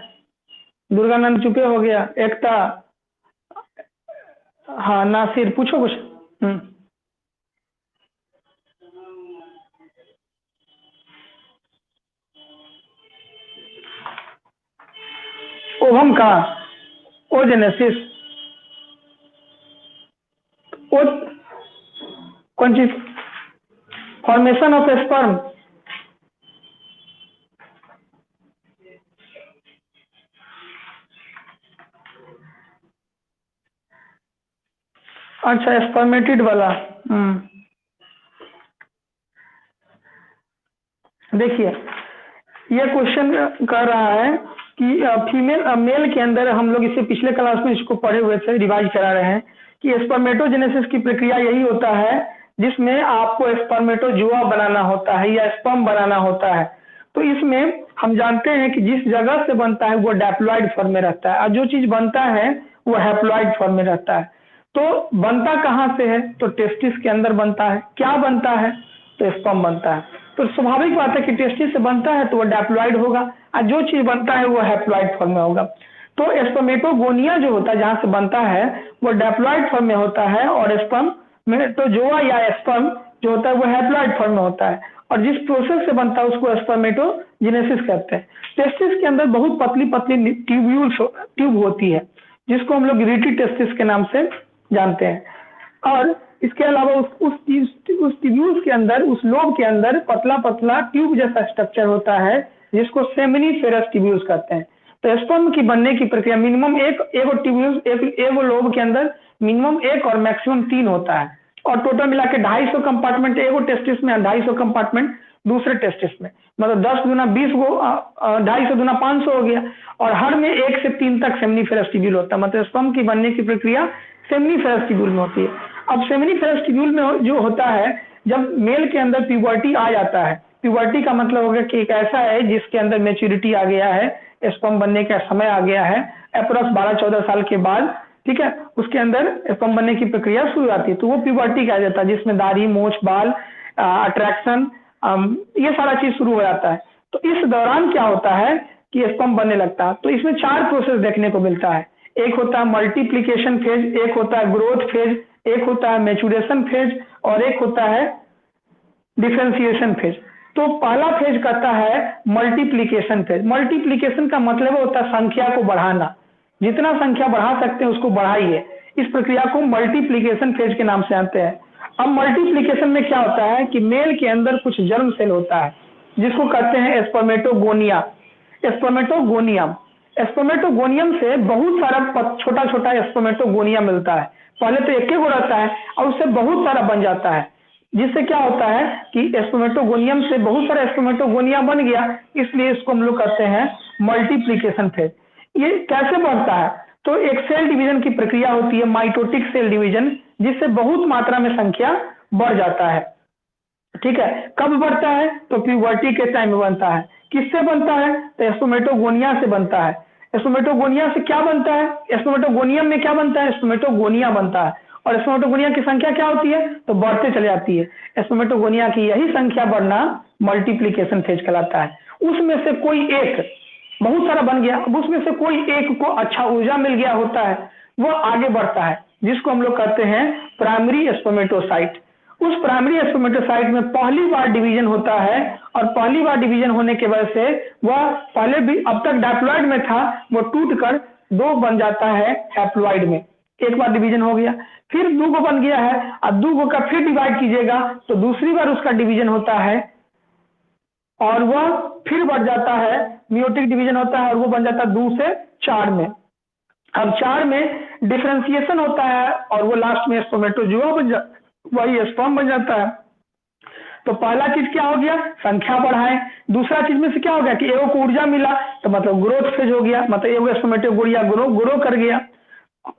दुर्गानंद चुपे हो गया, एकता, हाँ नासिर पूछो कुछ। ओवम का ओजेनेसिस, ओ कौन चीज? Formation of sperm. अच्छा स्पर्मेटिड वाला। देखिए ये क्वेश्चन कर रहा है कि फीमेल मेल के अंदर, हम लोग इसे पिछले क्लास में इसको पढ़े हुए थे, रिवाइज करा रहे हैं कि स्पर्मेटोजेनेसिस की प्रक्रिया यही होता है जिसमें आपको स्पर्मेटोजुआ बनाना होता है या स्पर्म बनाना होता है। तो इसमें हम जानते हैं कि जिस जगह से बनता है वो डैप्लॉइड फॉर्म में रहता है और जो चीज बनता है वो हैप्लॉइड फॉर्म में रहता है। तो बनता कहाँ से है? तो टेस्टिस के अंदर बनता है। क्या बनता है? तो स्पर्म बनता है। तो स्वाभाविक बात है कि टेस्टिस से बनता है तो वो डैप्लॉइड होगा और जो चीज बनता है वो हैप्लॉइड फॉर्म में होगा। तो स्पर्मेटोगोनिया जो होता है जहां से बनता है वो डैप्लॉइड फॉर्म में होता है और स्पर्मेटोजोआ या स्पर्म जो होता है वो हैप्लॉइड फॉर्म में होता है और जिस प्रोसेस से बनता है उसको स्पर्मेटोजेनेसिस कहते हैं। टेस्टिस के अंदर बहुत पतली पतली ट्यूब होती है जिसको हम लोग गिरिटी टेस्टिस के नाम से जानते हैं। और इसके अलावा उस ट्यूब्यूल्स के अंदर, उस लोब के अंदर पतला पतला ट्यूब जैसा स्ट्रक्चर होता है जिसको सेमिनिफेरस ट्यूब्यूल्स कहते हैं। तो स्पर्म की बनने की प्रक्रिया मिनिमम एगो ट्यूब्यूल्स एगो लोब के अंदर मिनिमम एक और मैक्सिमम 3 होता है और टोटल मिला के 250 कंपार्टमेंट एगो टेस्टिस में, 250 कंपार्टमेंट दूसरे टेस्टिस में, मतलब 10 दूना 20 गो, 250 दूना 500 हो गया। और हर में 1 से 3 तक सेमिनिफेरस ट्यूब्यूल होता है, मतलब स्पर्म की बनने की प्रक्रिया सेमिनिफेरस ट्यूब्यूल में होती है। अब सेमिनिफेरस ट्यूब्यूल में जो होता है, जब मेल के अंदर प्यूबर्टी आ जाता है, प्यूबर्टी का मतलब होगा कि एक ऐसा है जिसके अंदर मेच्योरिटी आ गया है, स्पर्म बनने का समय आ गया है, अप्रोक्स 12-14 साल के बाद, ठीक है, उसके अंदर स्पर्म बनने की प्रक्रिया शुरू आती है, तो वो प्यूबर्टी कहा जाता है जिसमें दाढ़ी, मूछ, बाल, अट्रैक्शन, ये सारा चीज शुरू हो जाता है। तो इस दौरान क्या होता है कि स्पर्म बनने लगता है। तो इसमें 4 प्रोसेस देखने को मिलता है। एक होता है मल्टीप्लीकेशन फेज, एक होता है ग्रोथ फेज, एक होता है मैच्योरेशन फेज और एक होता है डिफरेंशिएशन फेज। तो पहला फेज कहता है मल्टीप्लीकेशन फेज। मल्टीप्लीकेशन का मतलब होता है संख्या को बढ़ाना, जितना संख्या बढ़ा सकते हैं उसको बढ़ाइए। इस प्रक्रिया को मल्टीप्लीकेशन फेज के नाम से जानते हैं। अब मल्टीप्लीकेशन में क्या होता है कि मेल के अंदर कुछ जर्म सेल होता है जिसको कहते हैं स्पर्मेटोगोनिया, स्पर्मेटोगोनियम। स्पर्मेटोगोनियम से बहुत सारा छोटा छोटा स्पर्मेटोगोनिया मिलता है। पहले तो एक ही गो रहता है और उससे बहुत सारा बन जाता है, जिससे क्या होता है कि स्पर्मेटोगोनियम से बहुत सारा स्पर्मेटोगोनिया बन गया, इसलिए इसको हम लोग कहते हैं मल्टीप्लीकेशन फेज। ये कैसे बढ़ता है? तो एक सेल डिवीजन की प्रक्रिया होती है, माइटोटिक सेल डिवीजन, जिससे बहुत मात्रा में संख्या बढ़ जाता है। ठीक है, कब बढ़ता है? तो प्यूबर्टी के टाइम में बनता है। किससे बनता है? तो स्पर्मेटोगोनिया से बनता है। स्पर्मेटोगोनिया से क्या बनता है? स्पर्मेटोगोनियम में क्या बनता है? स्पर्मेटोगोनिया बनता है। और स्पर्मेटोगोनिया की संख्या क्या होती है? तो बढ़ते चले जाती है। स्पर्मेटोगोनिया की यही संख्या बढ़ना मल्टीप्लीकेशन फेज कहलाता है। उसमें से कोई एक, बहुत सारा बन गया, अब उसमें से कोई एक को अच्छा ऊर्जा मिल गया होता है, वो आगे बढ़ता है, जिसको हम लोग कहते हैं प्राइमरी स्पर्मेटोसाइट। उस प्राइमरी स्पर्मेटोसाइट में पहली बार डिवीजन होता है और पहली बार डिवीजन होने के वजह से वह पहले भी अब तक डैप्लॉइड में था, वो टूटकर 2 बन जाता है हैप्लॉइड में। एक बार डिवीजन हो गया, फिर 2 गो बन गया है और 2 गो का फिर डिवाइड कीजिएगा तो दूसरी बार उसका डिवीजन होता है और वह फिर बढ़ जाता है, मियोटिक डिवीजन होता है और वो बन जाता है 2 से 4 में। अब 4 में डिफरेंशिएशन होता है और वो लास्ट में स्पर्मेटोजुआ बन जाता है, वही स्पर्म बन जाता है। तो पहला चीज क्या हो गया? संख्या बढ़ाएं। दूसरा चीज में से क्या हो गया कि एगो को ऊर्जा मिला, तो मतलब ग्रोथ फेज हो गया, मतलब एगो स्पर्मेटोगोनिया ग्रो कर गया,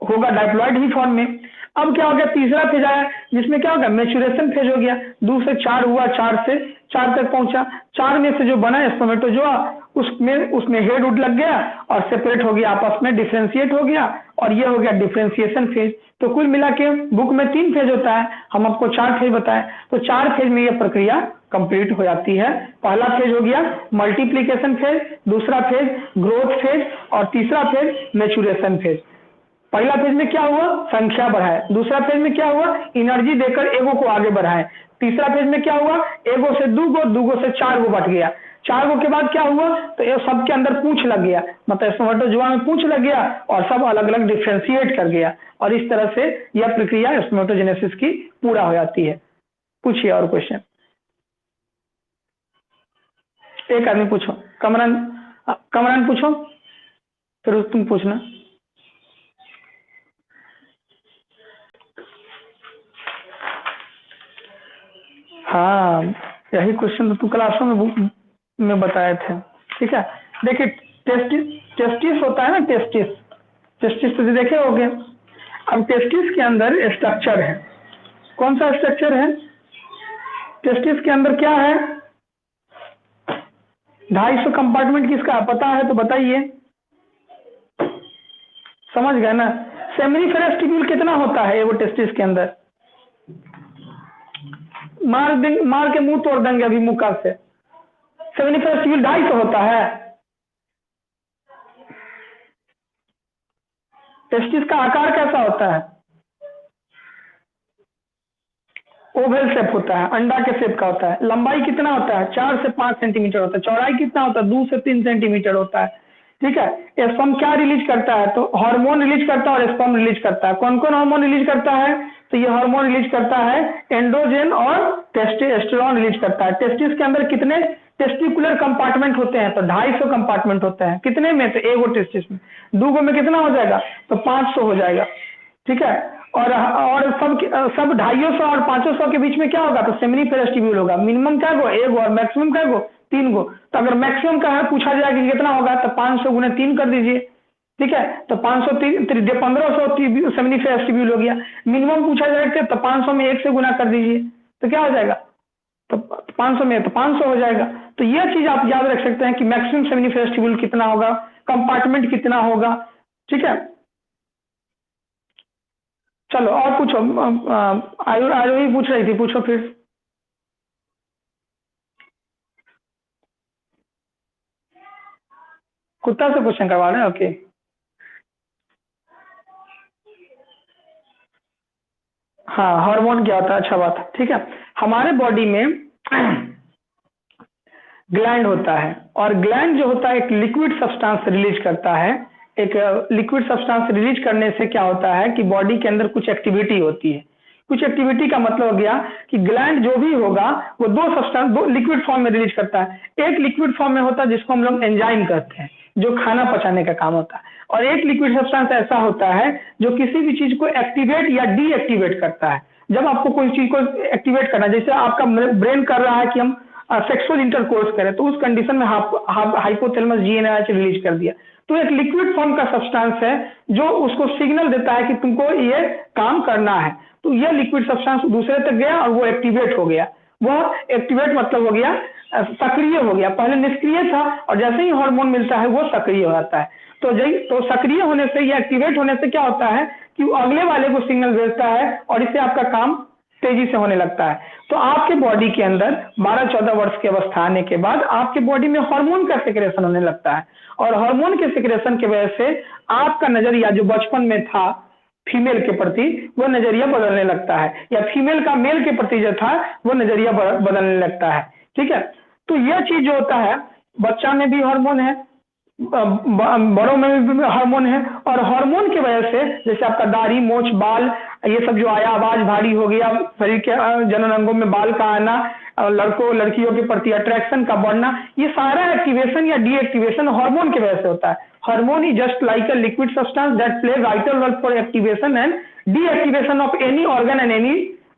होगा डाइप्लॉइड ही फॉर्म में। अब क्या हो गया? तीसरा फेज आया जिसमें क्या होगा? मैच्योरेशन फेज हो गया। 2 से 4 हुआ, 4 से 4 तक पहुंचा। 4 में से जो बना स्पर्मेटोजोआ, उसमें हेड उड लग गया और सेपरेट हो गया, आपस में डिफरेंशिएट हो गया और ये हो गया डिफरेंशिएशन फेज। तो कुल मिला के बुक में 3 फेज होता है, हम आपको 4 फेज बताएं। तो 4 फेज में ये प्रक्रिया कंप्लीट हो जाती है। पहला फेज हो गया मल्टीप्लीकेशन फेज, दूसरा फेज ग्रोथ फेज और तीसरा फेज मैच्योरेशन फेज। पहला फेज में क्या हुआ, संख्या बढ़ाए। दूसरा फेज में क्या हुआ, एनर्जी देकर एगो को आगे बढ़ाए। तीसरा फेज में क्या हुआ, एगो से दूगो, दूगो से चार गो बढ़ गया। चार गो के बाद क्या हुआ, तो ये सबके अंदर पूंछ लग गया, मतलब स्पर्मेटोजोआ में पूंछ लग गया और सब अलग अलग डिफ्रेंशिएट कर गया, और इस तरह से यह प्रक्रिया स्पर्मेटोजेनेसिस की पूरा हो जाती है। पूछिए और क्वेश्चन, एक आदमी पूछो। कमरान, कमरान पूछो, फिर तुम पूछना। हाँ, यही क्वेश्चन तो तू क्लासों में बताए थे। ठीक है, देखिए टेस्टिस, टेस्टिस होता है ना, टेस्टिस, टेस्टिस तो देखे होगे। अब टेस्टिस के अंदर स्ट्रक्चर है, कौन सा स्ट्रक्चर है टेस्टिस के अंदर, क्या है, 250 कंपार्टमेंट किसका है? पता है तो बताइए, समझ गए ना। सेमिनिफेरस ट्यूब्यूल कितना होता है वो टेस्टिस के अंदर? मार के मुंह तोड़ देंगे अभी मुक्का से। सेमिनिफेरस ट्यूब्यूल 250 होता है। टेस्टिस का आकार कैसा होता है? ओवल शेप होता है, अंडा के शेप का होता है। लंबाई कितना होता है? 4 से 5 सेंटीमीटर होता है। चौड़ाई कितना होता है? 2 से 3 सेंटीमीटर होता है। ठीक है, स्पर्म क्या रिलीज करता है? तो हार्मोन रिलीज करता है और स्पर्म रिलीज करता है। कौन कौन हार्मोन रिलीज करता है? तो ये हार्मोन रिलीज करता है एंड्रोजन और टेस्टोस्टेरोन रिलीज करता है। टेस्टिस के अंदर कितने टेस्टिकुलर कंपार्टमेंट होते हैं? तो 250 कंपार्टमेंट होते हैं। कितने में? तो एगो टेस्टिस में। दूगो में कितना हो जाएगा? तो 500 हो जाएगा। ठीक है, और सब 250 और 500 के बीच में क्या होगा? तो सेमिनिफेरस ट्यूब्यूल होगा। मिनिमम क्या गो? एगो, और मैक्सिमम क्या गो? 3 गो। तो अगर मैक्सिमम का है पूछा जाए कि कितना होगा, तो 500 गुना 3 कर दीजिए। ठीक है, तो 500 1500 सेमिनिफेरस ट्यूब्यूल हो गया। मिनिमम पूछा जाएगा तो 500 में 1 से गुना कर दीजिए, तो क्या हो जाएगा? तो 500 में तो 500 हो जाएगा। तो यह चीज आप याद रख सकते हैं कि मैक्सिमम सेमिनिफेरस ट्यूब्यूल कितना होगा, कंपार्टमेंट कितना होगा। ठीक है, चलो और पूछो। आरोही पूछ रही थी, पूछो फिर। कुत्ता से क्वेश्चन करवा रहे हैं, ओके। हाँ, हार्मोन क्या होता है, अच्छा बात है। ठीक है, हमारे बॉडी में ग्लैंड होता है, और ग्लैंड जो होता है एक लिक्विड सब्सटेंस रिलीज करता है। एक लिक्विड सब्सटेंस रिलीज करने से क्या होता है कि बॉडी के अंदर कुछ एक्टिविटी होती है। कुछ एक्टिविटी का मतलब हो गया कि ग्लैंड जो भी होगा वो दो सब्सटेंस, दो लिक्विड फॉर्म में रिलीज करता है। एक लिक्विड फॉर्म में होता है जिसको हम लोग एंजाइम कहते हैं, जो खाना पचाने का काम होता है। और एक लिक्विड सब्सटेंस ऐसा होता है जो किसी भी चीज को एक्टिवेट या डीएक्टिवेट करता है। जब आपको कोई चीज को एक्टिवेट करना, जैसे आपका ब्रेन कर रहा है कि हम सेक्सुअल इंटरकोर्स करें, तो उस कंडीशन में हाइपोथैलेमस जीएनएच रिलीज कर दिया। तो एक लिक्विड फॉर्म का सब्सटेंस है जो उसको सिग्नल देता है कि तुमको ये काम करना है। तो यह लिक्विड सब्सटेंस दूसरे तक गया और वो एक्टिवेट हो गया। वह एक्टिवेट मतलब हो गया सक्रिय हो गया। पहले निष्क्रिय था और जैसे ही हार्मोन मिलता है वो सक्रिय हो जाता है। तो सक्रिय होने से या एक्टिवेट होने से क्या होता है कि वो अगले वाले को सिग्नल भेजता है और इससे आपका काम तेजी से होने लगता है। तो आपके बॉडी के अंदर 12-14 वर्ष की अवस्था आने के बाद आपके बॉडी में हार्मोन का सिक्रेशन होने लगता है, और हार्मोन के सिक्रेशन की वजह से आपका नजरिया जो बचपन में था फीमेल के प्रति, वो नजरिया बदलने लगता है, या फीमेल का मेल के प्रति जो था वो नजरिया बदलने लगता है। ठीक है, तो यह चीज जो होता है, बच्चा में भी हार्मोन है, बड़ों में भी हार्मोन है, और हार्मोन की वजह से जैसे आपका दाढ़ी, मोछ, बाल, ये सब जो आया, आवाज भारी हो गया, शरीर के जनन अंगों में बाल का आना, लड़कों लड़कियों के प्रति अट्रैक्शन का बढ़ना, ये सारा एक्टिवेशन या डीएक्टिवेशन हार्मोन की वजह से होता है। Hormone is just like a liquid substance that play vital role for activation and deactivation of any organ and any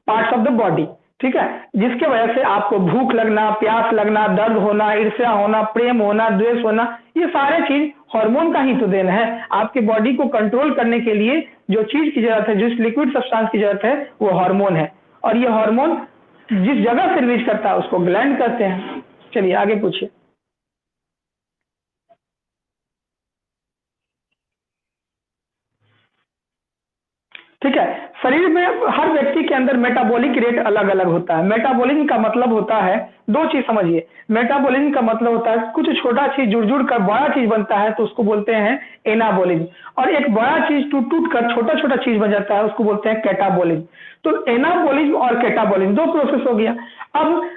parts of the body. ठीक है, जिसके वजह से आपको भूख लगना, प्यास लगना, दर्द होना, ईर्ष्या होना, प्रेम होना, द्वेष होना, ये सारे चीज हार्मोन का ही तो देन है। आपके बॉडी को कंट्रोल करने के लिए जो चीज की जरूरत है, जिस लिक्विड सब्सटेंस की जरूरत है, वो हार्मोन है। और ये हार्मोन जिस जगह से रिलीज करता है उसको ग्लैंड कहते हैं। चलिए आगे पूछिए। ठीक है। शरीर में हर व्यक्ति के अंदर मेटाबॉलिक रेट अलग अलग होता है। मेटाबॉलिज्म का मतलब होता है, दो चीज समझिए। मेटाबॉलिज्म का मतलब होता है कुछ छोटा चीज जुड़ जुड़ कर बड़ा चीज बनता है तो उसको बोलते हैं एनाबॉलिज्म, और एक बड़ा चीज टूट टूट कर छोटा छोटा चीज बन जाता है उसको बोलते हैं कैटाबॉलिज्म। तो एनाबॉलिज्म और कैटाबॉलिज्म दो प्रोसेस हो गया। अब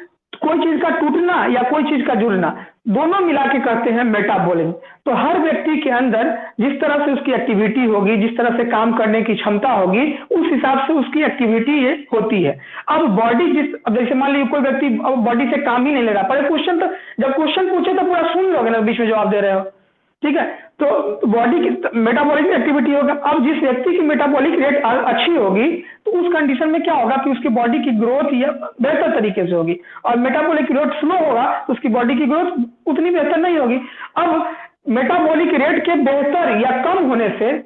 कोई चीज का टूटना या कोई चीज का जुड़ना दोनों मिला के करते हैं मेटाबॉलिज्म। तो हर व्यक्ति के अंदर जिस तरह से उसकी एक्टिविटी होगी, जिस तरह से काम करने की क्षमता होगी, उस हिसाब से उसकी एक्टिविटी ये होती है। अब बॉडी अब जैसे मान लीजिए कोई व्यक्ति अब बॉडी से काम ही नहीं ले रहा, पहले क्वेश्चन तो जब क्वेश्चन पूछे तो पूरा सुन लोगे ना, बीच में जवाब दे रहे हो, ठीक है। तो बॉडी की मेटाबॉलिक एक्टिविटी होगा। अब जिस व्यक्ति की मेटाबॉलिक रेट अच्छी होगी तो उस कंडीशन में क्या होगा कि उसकी बॉडी की ग्रोथ या बेहतर तरीके से होगी, और मेटाबॉलिक रेट स्लो होगा तो उसकी बॉडी की ग्रोथ उतनी बेहतर नहीं होगी। अब मेटाबॉलिक रेट के बेहतर या कम होने से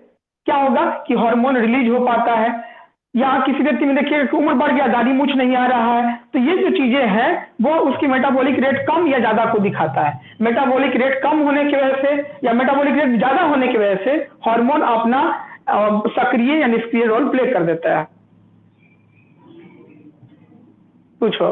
क्या होगा कि हार्मोन रिलीज हो पाता है, या किसी व्यक्ति में देखिए उम्र बढ़ गया, दाढ़ी मूछ नहीं आ रहा है, तो ये जो चीजें हैं वो उसकी मेटाबॉलिक रेट कम या ज्यादा को दिखाता है। मेटाबॉलिक रेट कम होने की वजह से या मेटाबॉलिक रेट ज्यादा होने की वजह से हार्मोन अपना सक्रिय या निष्क्रिय रोल प्ले कर देता है। पूछो।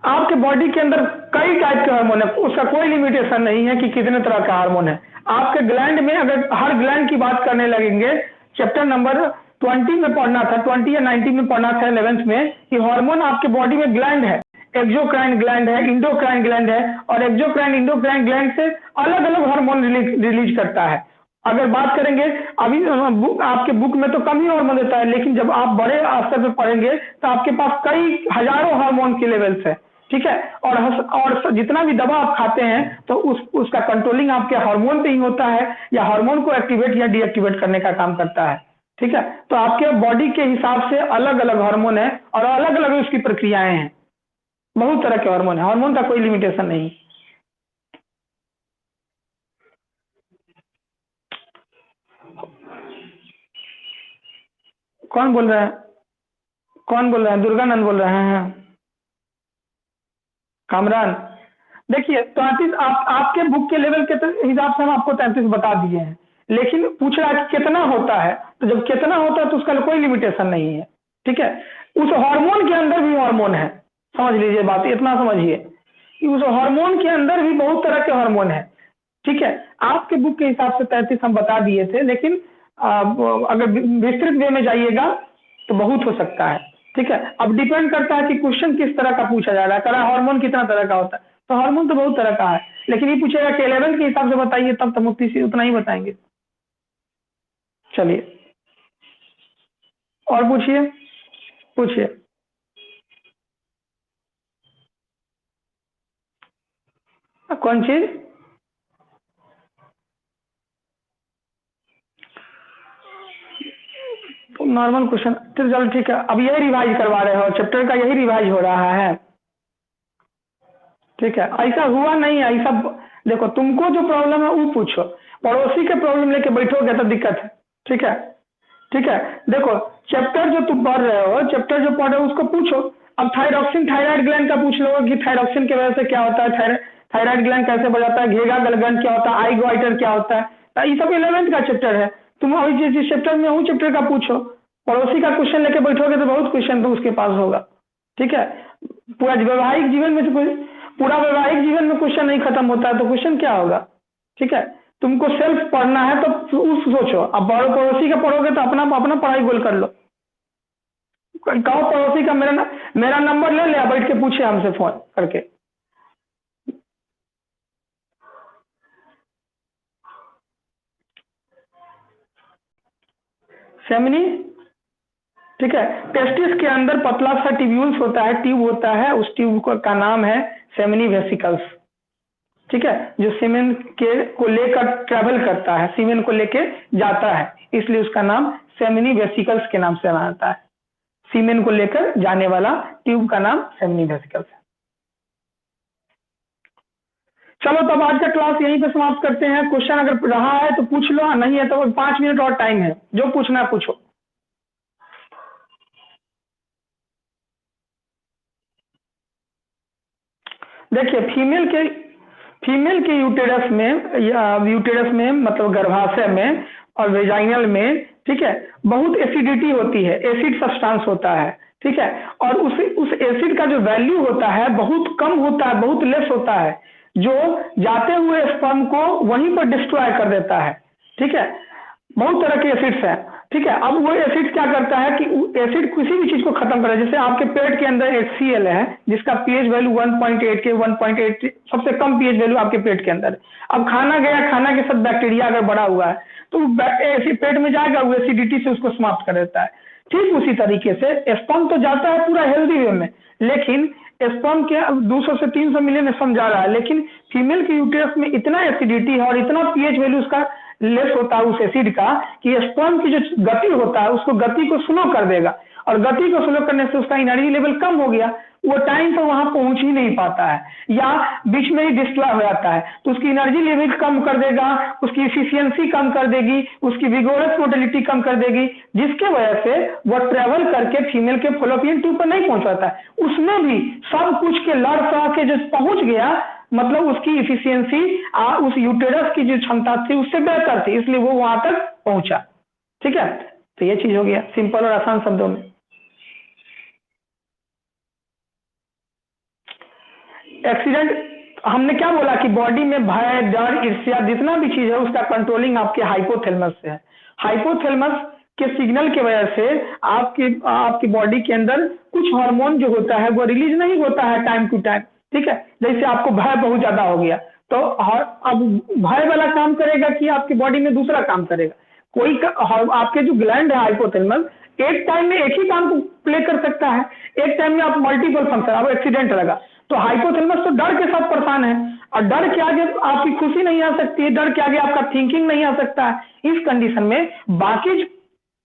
आपके बॉडी के अंदर कई टाइप के हार्मोन है, उसका कोई लिमिटेशन नहीं है कि कितने तरह का हार्मोन है। आपके ग्लैंड में अगर हर ग्लैंड की बात करने लगेंगे, चैप्टर नंबर 20 में पढ़ना था, 20 या 19 में पढ़ना था 11th में, कि हार्मोन आपके बॉडी में ग्लैंड है, एक्सोक्राइन ग्लैंड है, इंडोक्राइन ग्लैंड है, और एक्सोक्राइन इंडोक्राइन ग्लैंड से अलग अलग हार्मोन रिलीज करता है। अगर बात करेंगे अभी आपके बुक में तो कम ही हार्मोन देता है, लेकिन जब आप बड़े स्तर पे पढ़ेंगे तो आपके पास कई हजारों हार्मोन के लेवल्स है, ठीक है। और जितना भी दवा आप खाते हैं तो उसका कंट्रोलिंग आपके हार्मोन पे ही होता है, या हार्मोन को एक्टिवेट या डीएक्टिवेट करने का काम करता है, ठीक है। तो आपके बॉडी के हिसाब से अलग अलग हार्मोन है और अलग अलग उसकी प्रक्रियाएं हैं। बहुत तरह के हार्मोन है, हार्मोन का कोई लिमिटेशन नहीं। कौन बोल रहा है? कौन बोल रहा है? दुर्गानंद बोल रहे हैं? कामरान। देखिए 33 आपके बुक के लेवल के हिसाब से हम आपको 33 बता दिए हैं, लेकिन पूछ रहा है कि कितना होता है, तो जब कितना होता है तो उसका कोई लिमिटेशन नहीं है, ठीक है। उस हार्मोन के अंदर भी हार्मोन है, समझ लीजिए बात, इतना समझिए कि उस हार्मोन के अंदर भी बहुत तरह के हार्मोन है, ठीक है। आपके बुक के हिसाब से 33 हम बता दिए थे, लेकिन अगर विस्तृत वे में जाइएगा तो बहुत हो सकता है, ठीक है। अब डिपेंड करता है कि क्वेश्चन किस तरह का पूछा जा रहा है, करा हार्मोन कितना तरह का होता है, तो हार्मोन तो बहुत तरह का है, लेकिन ये पूछेगा कि 11 के हिसाब से बताइए, तब तो मुफ्ती से उतना ही बताएंगे। चलिए और पूछिए, पूछिए। कौन चीज? तो नॉर्मल क्वेश्चन, फिर चलो ठीक है, अब यही रिवाइज करवा रहे हो, चैप्टर का यही रिवाइज हो रहा है, ठीक है। ऐसा हुआ नहीं है, ऐसा देखो, तुमको जो प्रॉब्लम है वो पूछो, पड़ोसी के प्रॉब्लम लेके बैठोगे तो दिक्कत है, ठीक है। ठीक है, देखो चैप्टर जो तुम पढ़ रहे हो, चैप्टर जो पढ़ रहे हो उसको पूछो। अब थायरॉक्सिन थायराइड ग्लैंड का पूछ लो कि थायरॉक्सिन की वजह से क्या होता है, थायराइड ग्लैंड कैसे बजाता है, घेगा ग्लैंड क्या होता है, आई ग्वाइटर क्या होता है, तो ये सब 11th का चैप्टर है। तुम अभी जिस चैप्टर में हो चैप्टर का पूछो, पड़ोसी का क्वेश्चन लेके बैठोगे तो बहुत क्वेश्चन तो उसके पास होगा, ठीक है। पूरा वैवाहिक जीवन में से पूरा वैवाहिक जीवन में क्वेश्चन नहीं खत्म होता है तो क्वेश्चन क्या होगा, ठीक है। तुमको सेल्फ पढ़ना है तो उस सोचो, अब बड़ो पड़ोसी का पढ़ोगे तो अपना अपना पढ़ाई गोल कर लो। कहो पड़ोसी का मेरा नंबर ले ले, बैठ के पूछे हमसे फोन करके। सेमिनी, ठीक है। टेस्टिस के अंदर पतला सा ट्यूब्यूल्स होता है, ट्यूब होता है, उस ट्यूब का नाम है सेमिनी वेसिकल्स, ठीक है, जो सीमेन के को लेकर ट्रेवल करता है, सीमेन को लेके जाता है, इसलिए उसका नाम सेमिनी वेसिकल्स के नाम से आता है। सीमेन को लेकर जाने वाला ट्यूब का नाम सेमिनी वेसिकल्स है। चलो तब आज का क्लास यहीं पे समाप्त करते हैं। क्वेश्चन अगर रहा है तो पूछ लो, नहीं है तो 5 मिनट और टाइम है, जो पूछना है पूछो। देखिए फीमेल के यूटेरस में, या यूटेरस में मतलब गर्भाशय में और वेजाइनल में, ठीक है, बहुत एसिडिटी होती है, एसिड सब्सटेंस होता है, ठीक है, और उस एसिड का जो वैल्यू होता है बहुत कम होता है, बहुत लेस होता है, जो जाते हुए स्पर्म को वहीं पर डिस्ट्रॉय कर देता है, ठीक है। बहुत तरह के एसिड्स हैं, ठीक है। अब वो एसिड क्या करता है कि एसिड किसी भी चीज को खत्म कर, जैसे आपके पेट के अंदर HCl है जिसका पीएच वैल्यू 1.8 के 1.8 सबसे कम पीएच वैल्यू आपके पेट के अंदर। अब खाना गया, खाना के साथ बैक्टीरिया अगर बड़ा हुआ है तो पेट में जाएगा, वो एसिडिटी से उसको समाप्त कर देता है। ठीक उसी तरीके से स्पर्म तो जाता है पूरा हेल्दी वे में, लेकिन स्पर्म के 200 से 300 मिलियन स्पर्म जा रहा है, लेकिन फीमेल के यूटेरस में इतना एसिडिटी है और इतना पीएच वैल्यू उसका लेस होता है उस एसिड का कि स्पर्म की जो गति होता है उसको गति को स्लो कर देगा, और गति को स्लो करने से उसका एनर्जी लेवल कम हो गया, वो टाइम पर वहां पहुंच ही नहीं पाता है या बीच में ही डिस्ट्रॉय हो जाता है, तो उसकी एनर्जी लेवल कम कर देगा, उसकी इफिशियंसी कम कर देगी, उसकी विगोरस मोटिलिटी कम कर देगी, जिसके वजह से वो ट्रेवल करके फीमेल के फॉलोपियन ट्यूब पर नहीं पहुंच पाता है। उसमें भी सब कुछ के लड़ के जो पहुंच गया, मतलब उसकी इफिशियंसी उस यूटेरस की जो क्षमता थी उससे बेहतर थी, इसलिए वो वहां तक पहुंचा। ठीक है, तो ये चीज हो गया सिंपल और आसान शब्दों में। एक्सीडेंट हमने क्या बोला कि बॉडी में भय, डर, ईर्ष्या जितना भी चीज है उसका कंट्रोलिंग आपके हाइपोथैलेमस से है। हाइपोथैलेमस के सिग्नल की वजह से आपकी बॉडी के अंदर कुछ हार्मोन जो होता है वो रिलीज नहीं होता है टाइम टू टाइम। ठीक है, जैसे आपको भय बहुत ज्यादा हो गया तो अब भय वाला काम करेगा कि आपकी बॉडी में दूसरा काम करेगा। आपके जो ग्लैंड है हाइपोथैलेमस एक टाइम में एक ही काम को प्ले कर सकता है, एक टाइम में आप मल्टीपल फंक्शन, अब एक्सीडेंट लगा तो हाइपोथैलेमस तो डर के साथ परेशान है, और डर के आगे आपकी खुशी नहीं आ सकती है, डर के आगे आपका थिंकिंग नहीं आ सकता है। इस कंडीशन में बाकी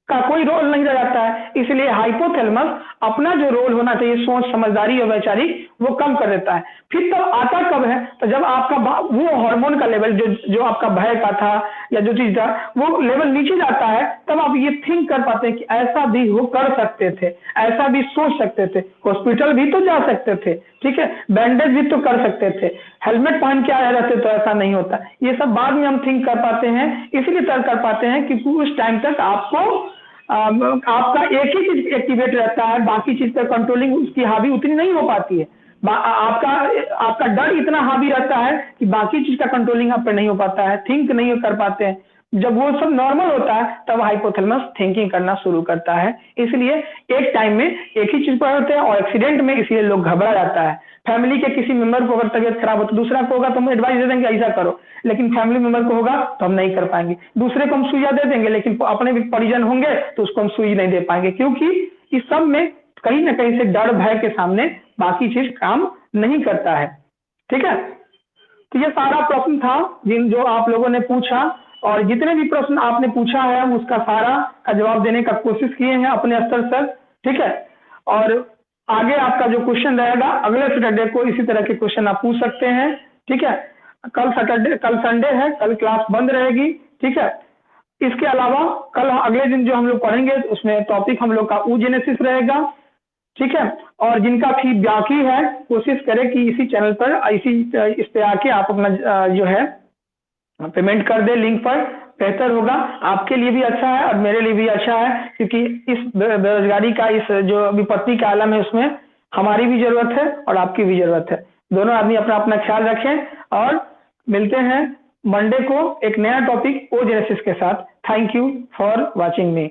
का कोई रोल नहीं रह जाता है, इसलिए हाइपोथैलेमस अपना जो रोल होना चाहिए सोच, समझदारी और वैचारिक, वो कम कर देता है। फिर तब आता कब है, तो जब आपका वो हार्मोन का लेवल जो आपका भय का था या जो चीज था वो लेवल नीचे जाता है, तब आप ये थिंक कर पाते हैं कि ऐसा भी वो कर सकते थे, ऐसा भी सोच सकते थे, हॉस्पिटल भी तो जा सकते थे, ठीक है, बैंडेज भी तो कर सकते थे, हेलमेट पहन के आए रहते तो ऐसा नहीं होता। ये सब बाद में हम थिंक कर पाते हैं, इसलिए तय कर पाते हैं कि उस टाइम तक आपका एक ही चीज एक्टिवेट रहता है, बाकी चीज पर कंट्रोलिंग उसकी हावी उतनी नहीं हो पाती है। आपका डर इतना हावी रहता है कि बाकी चीज का कंट्रोलिंग आप पे नहीं हो पाता है, थिंक नहीं कर पाते हैं। जब वो सब नॉर्मल होता है तब हाइपोथैलेमस थिंकिंग करना शुरू करता है, इसलिए एक टाइम में एक ही चीज पर होते हैं। और एक्सीडेंट में इसलिए लोग घबरा जाता है। फैमिली के किसी मेंबर को अगर तबियत खराब हो तो दूसरा को होगा तो हम एडवाइस दे देंगे ऐसा करो, लेकिन फैमिली मेंबर को होगा तो हम नहीं कर पाएंगे। दूसरे को हम सुइया दे देंगे, लेकिन अपने भी परिजन होंगे तो उसको हम सुई नहीं दे पाएंगे, क्योंकि इस सब में कहीं ना कहीं से डर भय के सामने बाकी चीज काम नहीं करता है। ठीक है, तो ये सारा प्रश्न था जो आप लोगों ने पूछा, और जितने भी प्रश्न आपने पूछा है हम उसका सारा का जवाब देने का कोशिश किए हैं अपने स्तर से। ठीक है, और आगे आपका जो क्वेश्चन रहेगा अगले सैटरडे को इसी तरह के क्वेश्चन आप पूछ सकते हैं। ठीक है, कल संडे है, कल क्लास बंद रहेगी। ठीक है, इसके अलावा कल अगले दिन जो हम लोग पढ़ेंगे उसमें टॉपिक हम लोग का oogenesis रहेगा। ठीक है, और जिनका फी बाकी है कोशिश करें कि इसी चैनल पर इस पे आके आप अपना जो है पेमेंट कर दे लिंक पर, बेहतर होगा, आपके लिए भी अच्छा है और मेरे लिए भी अच्छा है, क्योंकि इस बेरोजगारी का, इस जो विपत्ति का आलम है उसमें हमारी भी जरूरत है और आपकी भी जरूरत है। दोनों आदमी अपना अपना ख्याल रखें, और मिलते हैं मंडे को एक नया टॉपिक oogenesis के साथ। Thank you for watching me.